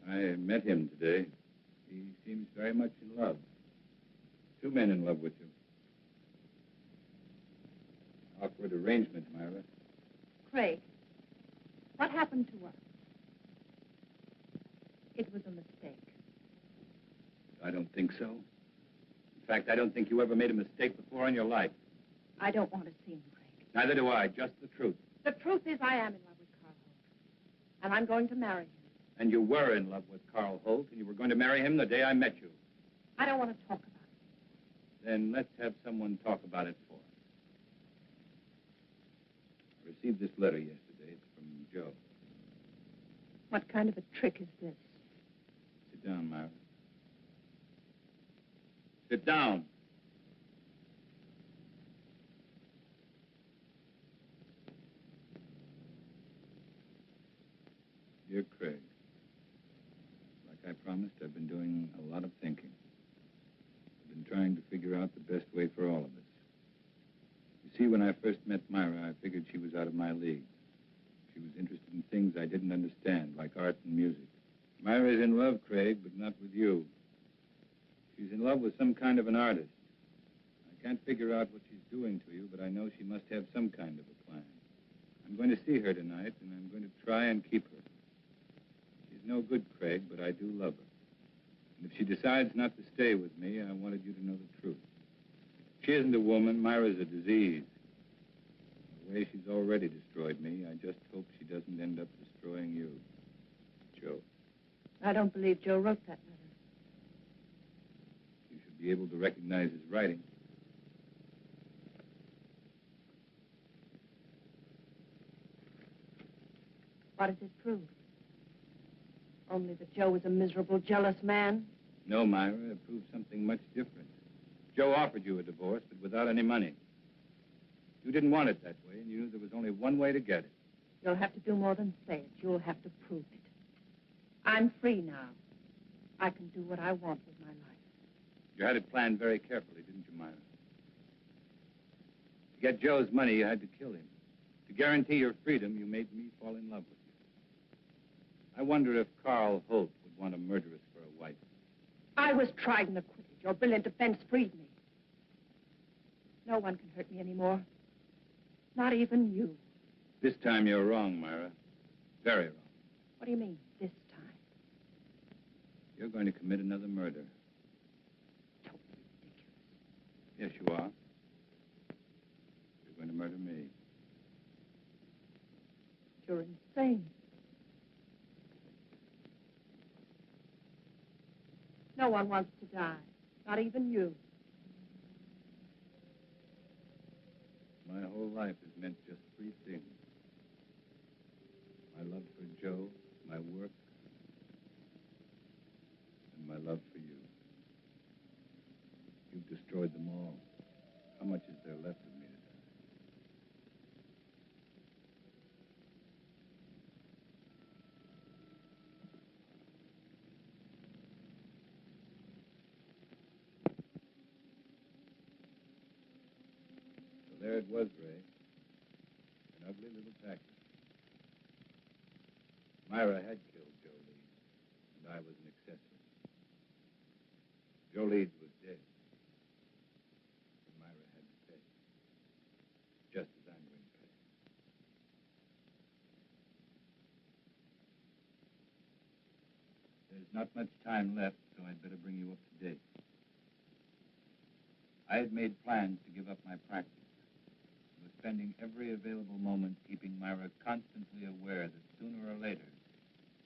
I met him today. He seems very much in love. Two men in love with you. Awkward arrangement, Myra. Craig, what happened to us? It was a mistake. I don't think so. In fact, I don't think you ever made a mistake before in your life. I don't want to see him, Craig. Neither do I. Just the truth. The truth is I am in love with Carl Holt. And I'm going to marry him. And you were in love with Carl Holt, and you were going to marry him the day I met you. I don't want to talk about it. Then let's have someone talk about it for us. I received this letter yesterday. It's from Joe. What kind of a trick is this? Sit down, Myra. Sit down. Dear Craig, like I promised, I've been doing a lot of thinking. I've been trying to figure out the best way for all of us. You see, when I first met Myra, I figured she was out of my league. She was interested in things I didn't understand, like art and music. Myra's in love, Craig, but not with you. She's in love with some kind of an artist. I can't figure out what she's doing to you, but I know she must have some kind of a plan. I'm going to see her tonight, and I'm going to try and keep her. She's no good, Craig, but I do love her. And if she decides not to stay with me, I wanted you to know the truth. She isn't a woman. Myra's a disease. The way she's already destroyed me, I just hope she doesn't end up destroying you. Joe. I don't believe Joe wrote that letter. You should be able to recognize his writing. What does it prove? Only that Joe was a miserable, jealous man? No, Myra, it proves something much different. Joe offered you a divorce, but without any money. You didn't want it that way, and you knew there was only one way to get it. You'll have to do more than say it. You'll have to prove it. I'm free now. I can do what I want with my life. You had it planned very carefully, didn't you, Myra? To get Joe's money, you had to kill him. To guarantee your freedom, you made me fall in love with you. I wonder if Carl Holt would want a murderess for a wife. I was tried and acquitted. Your brilliant defense freed me. No one can hurt me anymore. Not even you. This time you're wrong, Myra. Very wrong. What do you mean, this time? You're going to commit another murder. Totally ridiculous. Yes, you are. You're going to murder me. You're insane. No one wants to die. Not even you. My whole life has meant just three things. My love for Joe, my work, and my love for you. it was, Ray. An ugly little tactic. Myra had killed Joe Leeds, and I was an accessory. Joe Leeds was dead. And Myra had to pay. Just as I'm going to pay. There's not much time left, so I'd better bring you up to date. I had made plans to give up my practice. I was spending every available moment keeping Myra constantly aware that sooner or later,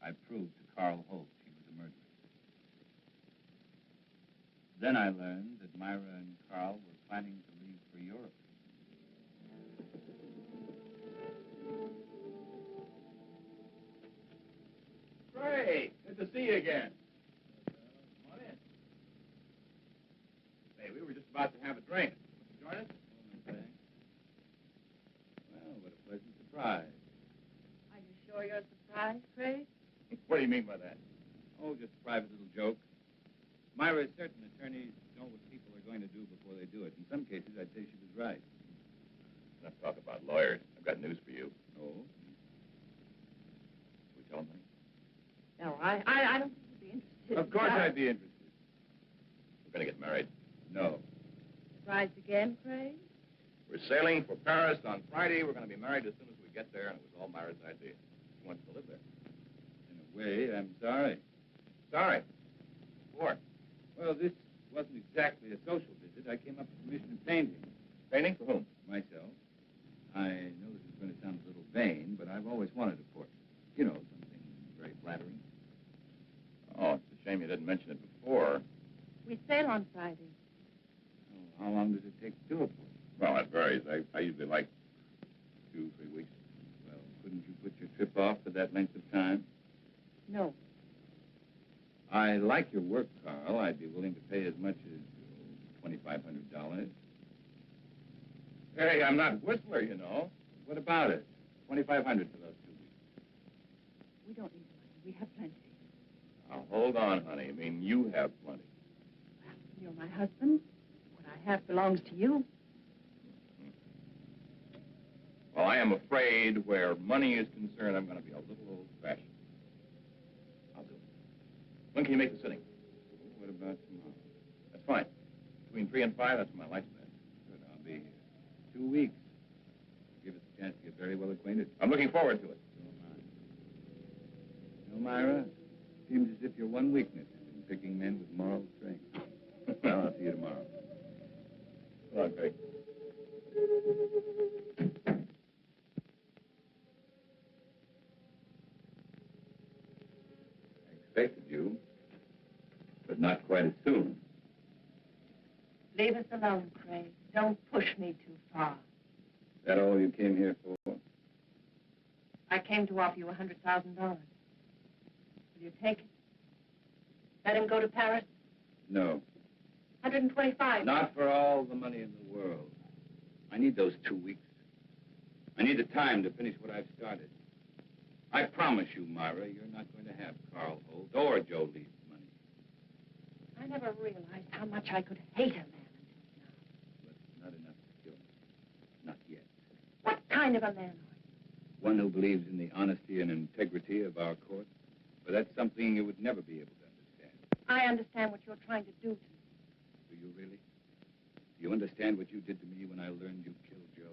I proved to Carl Holt she was a murderess. Then I learned that Myra and Carl were planning to leave for Europe. Ray, good to see you again. Come on in. Hey, we were just about to have a drink. Want to join us? Well, what a pleasant surprise. Are you sure you're surprised, Craig? What do you mean by that? Oh, just a private little joke. Myra is certain attorneys know what people are going to do before they do it. In some cases, I'd say she was right. Let's talk about lawyers. I've got news for you. Oh? We tell them, honey? No, I don't think you'd be interested. Of course I'd be interested. We're going to get married. No. Surprised again, Craig? We're sailing for Paris on Friday. We're going to be married as soon as we get there, and it was all Myra's idea. She wants to live there. In a way, I'm sorry. Sorry. What? Well, this wasn't exactly a social visit. I came up with permission to paint him. Painting for whom? Myself. I know this is going to sound a little vain, but I've always wanted a portrait. You know, something very flattering. Oh, it's a shame you didn't mention it before. We sail on Friday. Oh, how long does it take to do a portrait? Well, that varies. I usually like 2, 3 weeks. Well, couldn't you put your trip off for that length of time? No. I like your work, Carl. I'd be willing to pay as much as $2,500. Hey, I'm not Whistler, you know. What about it? $2,500 for those 2 weeks. We don't need money. We have plenty. Now, hold on, honey. I mean, you have plenty. Well, you're my husband. What I have belongs to you. Well, I am afraid where money is concerned, I'm going to be a little old-fashioned. I'll do it. When can you make the sitting? What about tomorrow? That's fine. Between 3 and 5, that's my lifespan. Good, I'll be here. 2 weeks. Give us a chance to get very well acquainted. I'm looking forward to it. So am I. You know, Myra, it seems as if your one weakness is in picking men with moral strength. Well, I'll see you tomorrow. Come on, Craig. I expected you, but not quite as soon. Leave us alone, Craig. Don't push me too far. Is that all you came here for? I came to offer you $100,000. Will you take it? Let him go to Paris? No. 125. Not for all the money in the world. I need those 2 weeks. I need the time to finish what I've started. I promise you, Myra, you're not going to have Carl Holt or Joe Lee's money. I never realized how much I could hate a man until now. But not enough to kill me. Not yet. What kind of a man are you? One who believes in the honesty and integrity of our court. But that's something you would never be able to understand. I understand what you're trying to do to me. Do you really? Do you understand what you did to me when I learned you killed Joe?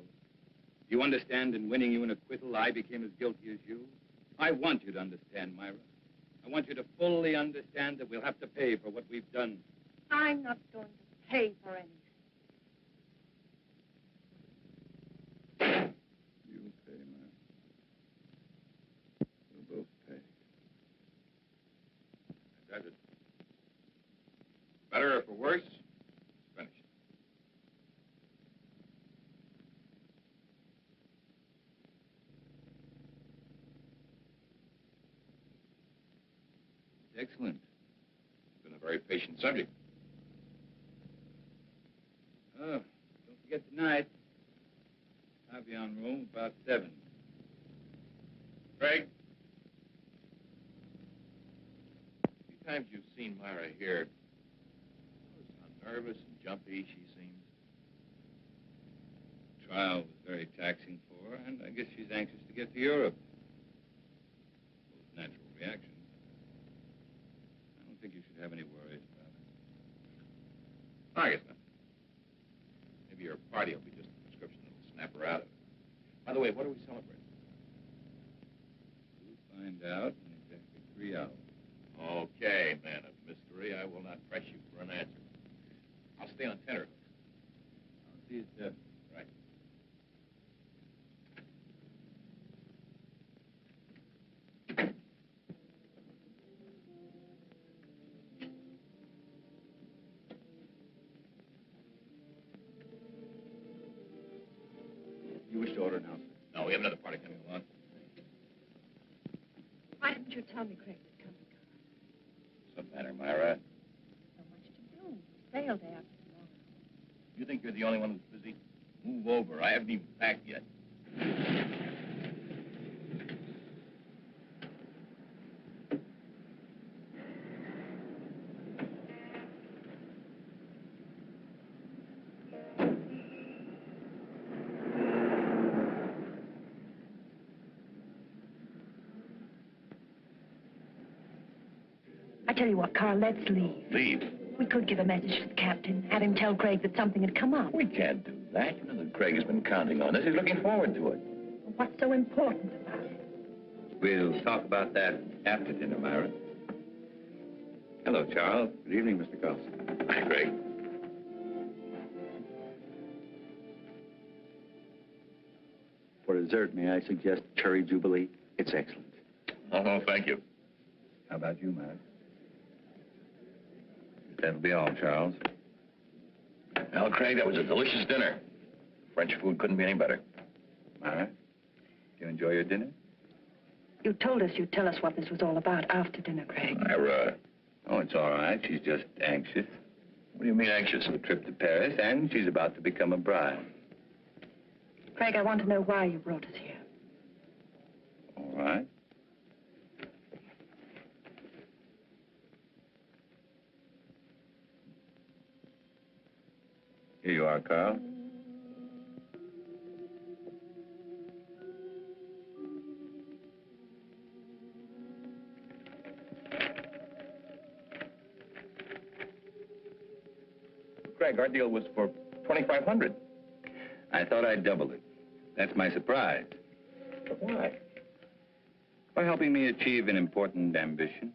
Do you understand in winning you an acquittal, I became as guilty as you? I want you to understand, Myra. I want you to fully understand that we'll have to pay for what we've done. I'm not going to pay for anything. You'll pay, Myra. We'll both pay. That does it. Better or for worse, finished. Excellent. Been a very patient subject. Oh, don't forget tonight. Pavillon room, about 7. Craig? A few times you've seen Myra here. Notice how nervous and jumpy she seems. trial was very taxing for her, and I guess she's anxious to get to Europe. Natural reaction. I don't think you should have any worries about it. I guess not. Maybe your party will be just a prescription that'll snap her out of it. By the way, what are we celebrating? We'll find out in exactly 3 hours. Okay, man of mystery. I will not press you for an answer. I'll stay on tenterhooks. I'll see you, sir. Right. You wish to order now, sir? No, we have another party coming along. Why didn't you tell me Craig was coming? What's the matter, Myra? So much to do. Sail day after tomorrow. You think you're the only one who's busy? Move over. I haven't even packed yet. I tell you what, Carl, let's leave. Leave? We could give a message to the captain, have him tell Craig that something had come up. We can't do that. You know that Craig has been counting on us. He's looking forward to it. What's so important about it? We'll talk about that after dinner, Myra. Hello, Charles. Good evening, Mr. Carlson. Hi, Craig. For dessert, may I suggest cherry jubilee? It's excellent. Oh, thank you. How about you, Myra? That'll be all, Charles. Well, Craig, that was a delicious dinner. French food couldn't be any better. Myra, you enjoy your dinner? You told us you'd tell us what this was all about after dinner, Craig. Myra. Oh, it's all right. She's just anxious. What do you mean anxious? A trip to Paris, and she's about to become a bride. Craig, I want to know why you brought us here. All right. Here you are, Carl. Craig, our deal was for $2,500. I thought I'd double it. That's my surprise. But why? By helping me achieve an important ambition.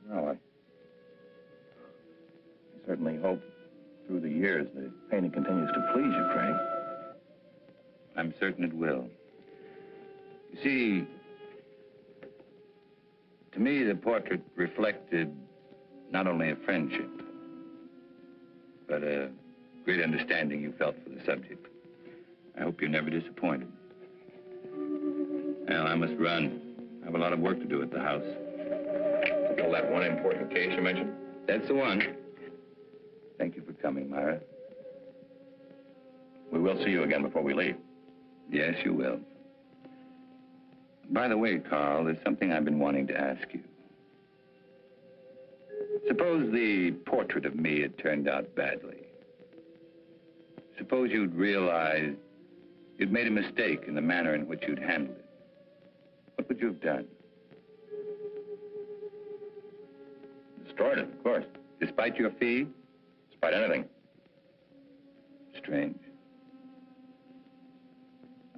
Well, I certainly hope through the years the painting continues to please you, Craig. I'm certain it will. You see, to me, the portrait reflected not only a friendship, but a great understanding you felt for the subject. I hope you're never disappointed. Well, I must run. I have a lot of work to do at the house. Still that one important case you mentioned? That's the one. Thank you for coming, Myra. We will see you again before we leave. Yes, you will. By the way, Carl, there's something I've been wanting to ask you. Suppose the portrait of me had turned out badly. Suppose you'd realized you'd made a mistake in the manner in which you'd handled it. What would you have done? Destroyed it, of course. Despite your fee? Despite anything. Strange.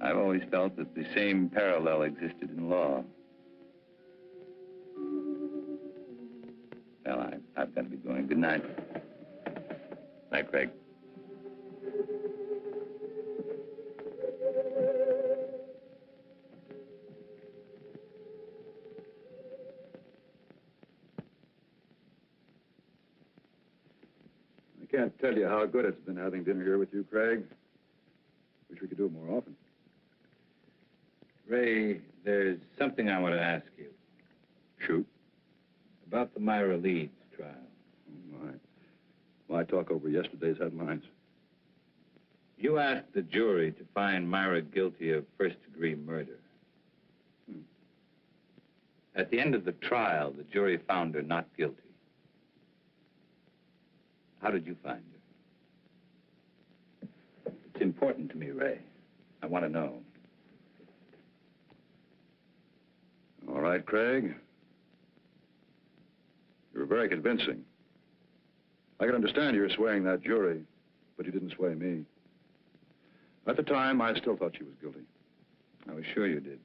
I've always felt that the same parallel existed in law. Well, I've got to be going. Good night. Night, Craig. I can't tell you how good it's been having dinner here with you, Craig. Wish we could do it more often. Ray, there's something I want to ask you. Shoot. About the Myra Leeds trial. Oh, my. Why talk over yesterday's headlines? You asked the jury to find Myra guilty of first-degree murder. At the end of the trial, the jury found her not guilty. How did you find her? important to me, Ray. I want to know. All right, Craig. You were very convincing. I can understand you're swaying that jury, but you didn't sway me. At the time, I still thought she was guilty. I was sure you did.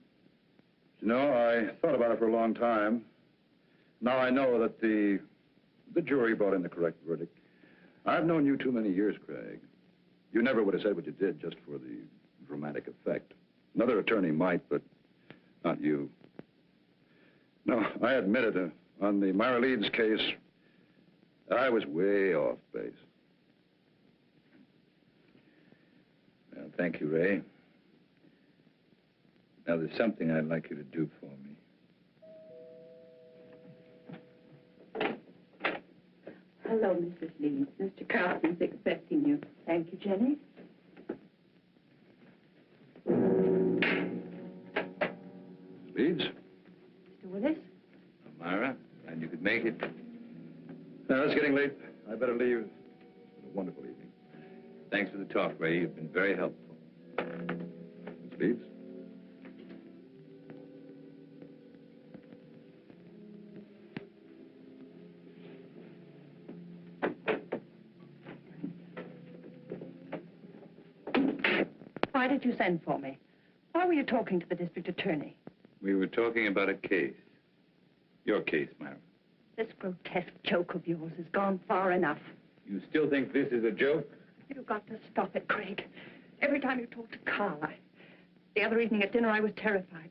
You know, I thought about it for a long time. Now I know that the jury brought in the correct verdict. I've known you too many years, Craig. You never would have said what you did just for the dramatic effect. Another attorney might, but not you. No, I admit it. On the Myra Leeds case, I was way off base. Well, thank you, Ray. Now, there's something I'd like you to do for me. Hello, Mrs. Leeds. Mr. Carlson's expecting you. Thank you, Jenny. Leeds? Mr. Willis? Myra, and you could make it. No, it's getting late. I better leave. It's been a wonderful evening. Thanks for the talk, Ray. You've been very helpful. Miss Leeds? Why did you send for me? Why were you talking to the district attorney? We were talking about a case. Your case, Myra. This grotesque joke of yours has gone far enough. You still think this is a joke? You've got to stop it, Craig. Every time you talk to Carl, the other evening at dinner, I was terrified.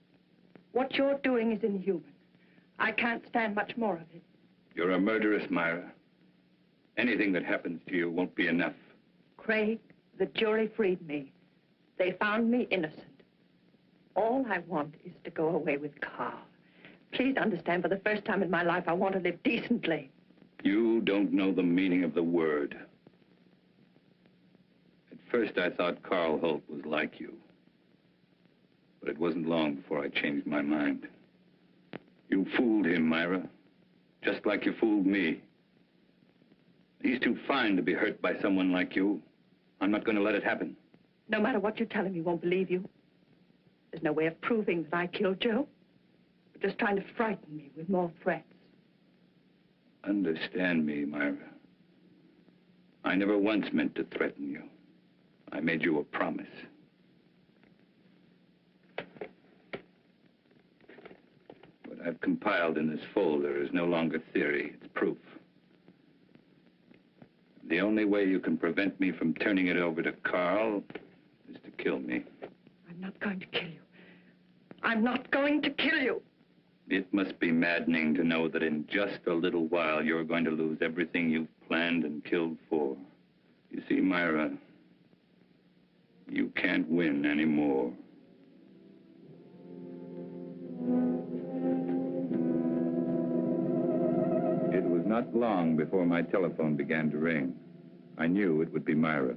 What you're doing is inhuman. I can't stand much more of it. You're a murderess, Myra. Anything that happens to you won't be enough. Craig, the jury freed me. They found me innocent. All I want is to go away with Carl. Please understand, for the first time in my life, I want to live decently. You don't know the meaning of the word. At first, I thought Carl Holt was like you. But it wasn't long before I changed my mind. You fooled him, Myra. Just like you fooled me. He's too fine to be hurt by someone like you. I'm not going to let it happen. No matter what you tell him, he won't believe you. There's no way of proving that I killed Joe. You're just trying to frighten me with more threats. Understand me, Myra. I never once meant to threaten you. I made you a promise. What I've compiled in this folder is no longer theory, it's proof. The only way you can prevent me from turning it over to Carl is to kill me. I'm not going to kill you. I'm not going to kill you. It must be maddening to know that in just a little while you're going to lose everything you've planned and killed for. You see, Myra, you can't win anymore. It was not long before my telephone began to ring. I knew it would be Myra.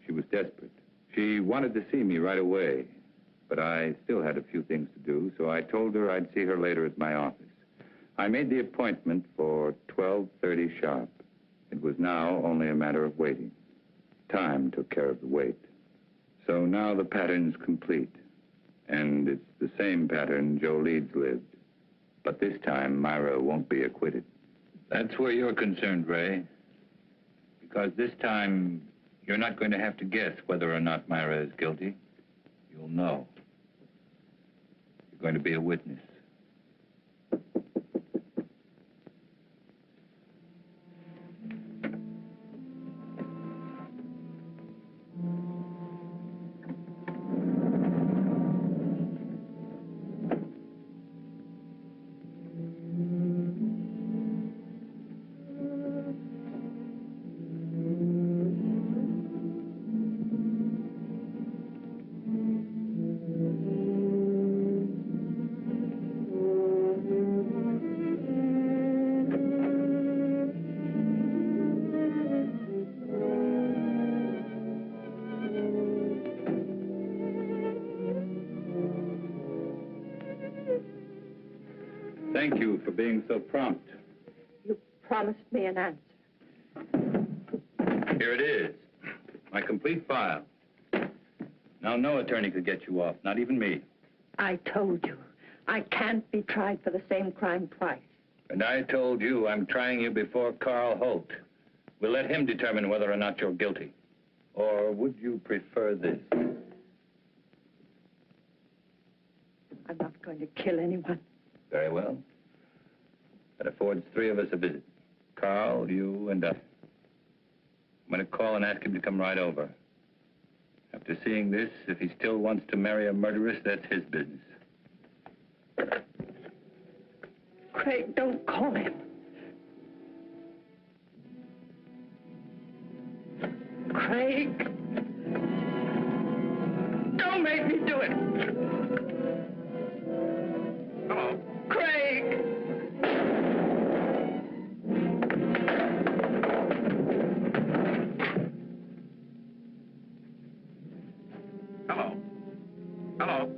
She was desperate. She wanted to see me right away, but I still had a few things to do, so I told her I'd see her later at my office. I made the appointment for 12:30 sharp. It was now only a matter of waiting. Time took care of the wait. So now the pattern's complete, and it's the same pattern Joe Leeds lived. But this time, Myra won't be acquitted. That's where you're concerned, Ray. Because this time, you're not going to have to guess whether or not Myra is guilty. You'll know. You're going to be a witness. Thank you for being so prompt. You promised me an answer. Here it is. My complete file. Now, no attorney could get you off, not even me. I told you, I can't be tried for the same crime twice. And I told you I'm trying you before Carl Holt. We'll let him determine whether or not you're guilty. Or would you prefer this? I'm not going to kill anyone. Very well. That affords three of us a visit. Carl, you, and I. I'm going to call and ask him to come right over. After seeing this, if he still wants to marry a murderess, that's his business. Craig, don't call him. Craig. Don't make me do it. Hello. Craig. Hello. Hello.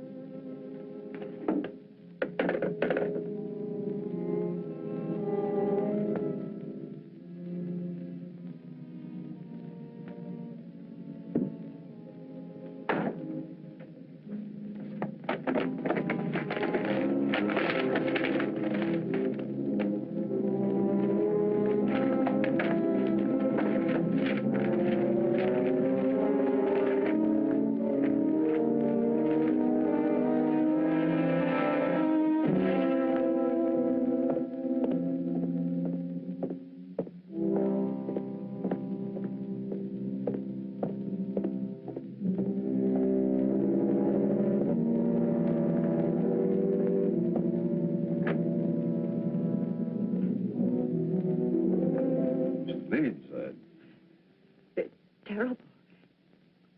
It's terrible.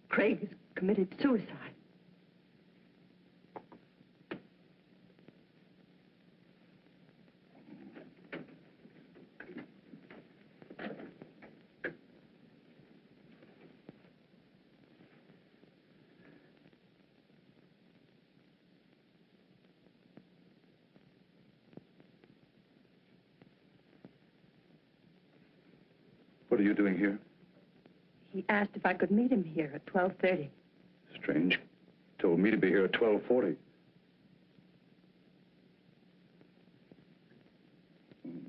Craig has committed suicide. What are you doing here? He asked if I could meet him here at 12:30. Strange. Told me to be here at 12:40.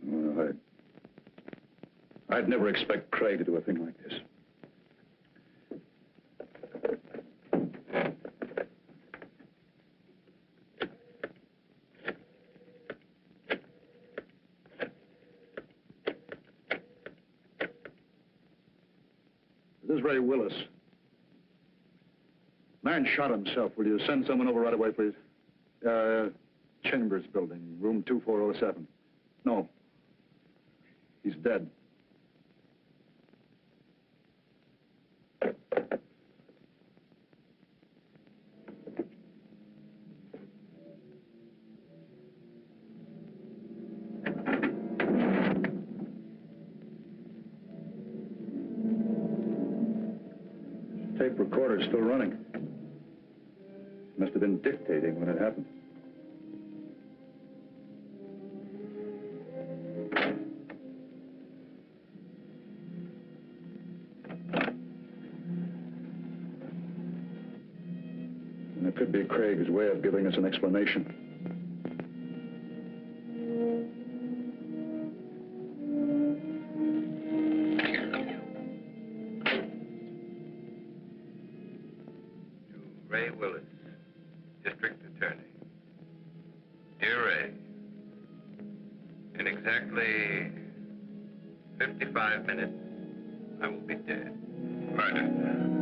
Well, I'd never expect Craig to do a thing like this. This is Ray Willis. Man shot himself. Will you send someone over right away, please? Chambers building, room 2407. No. He's dead. Tape recorder's still running. Must have been dictating when it happened. And it could be Craig's way of giving us an explanation. Ray Willis, District Attorney. Dear Ray, in exactly 55 minutes, I will be dead. Murdered.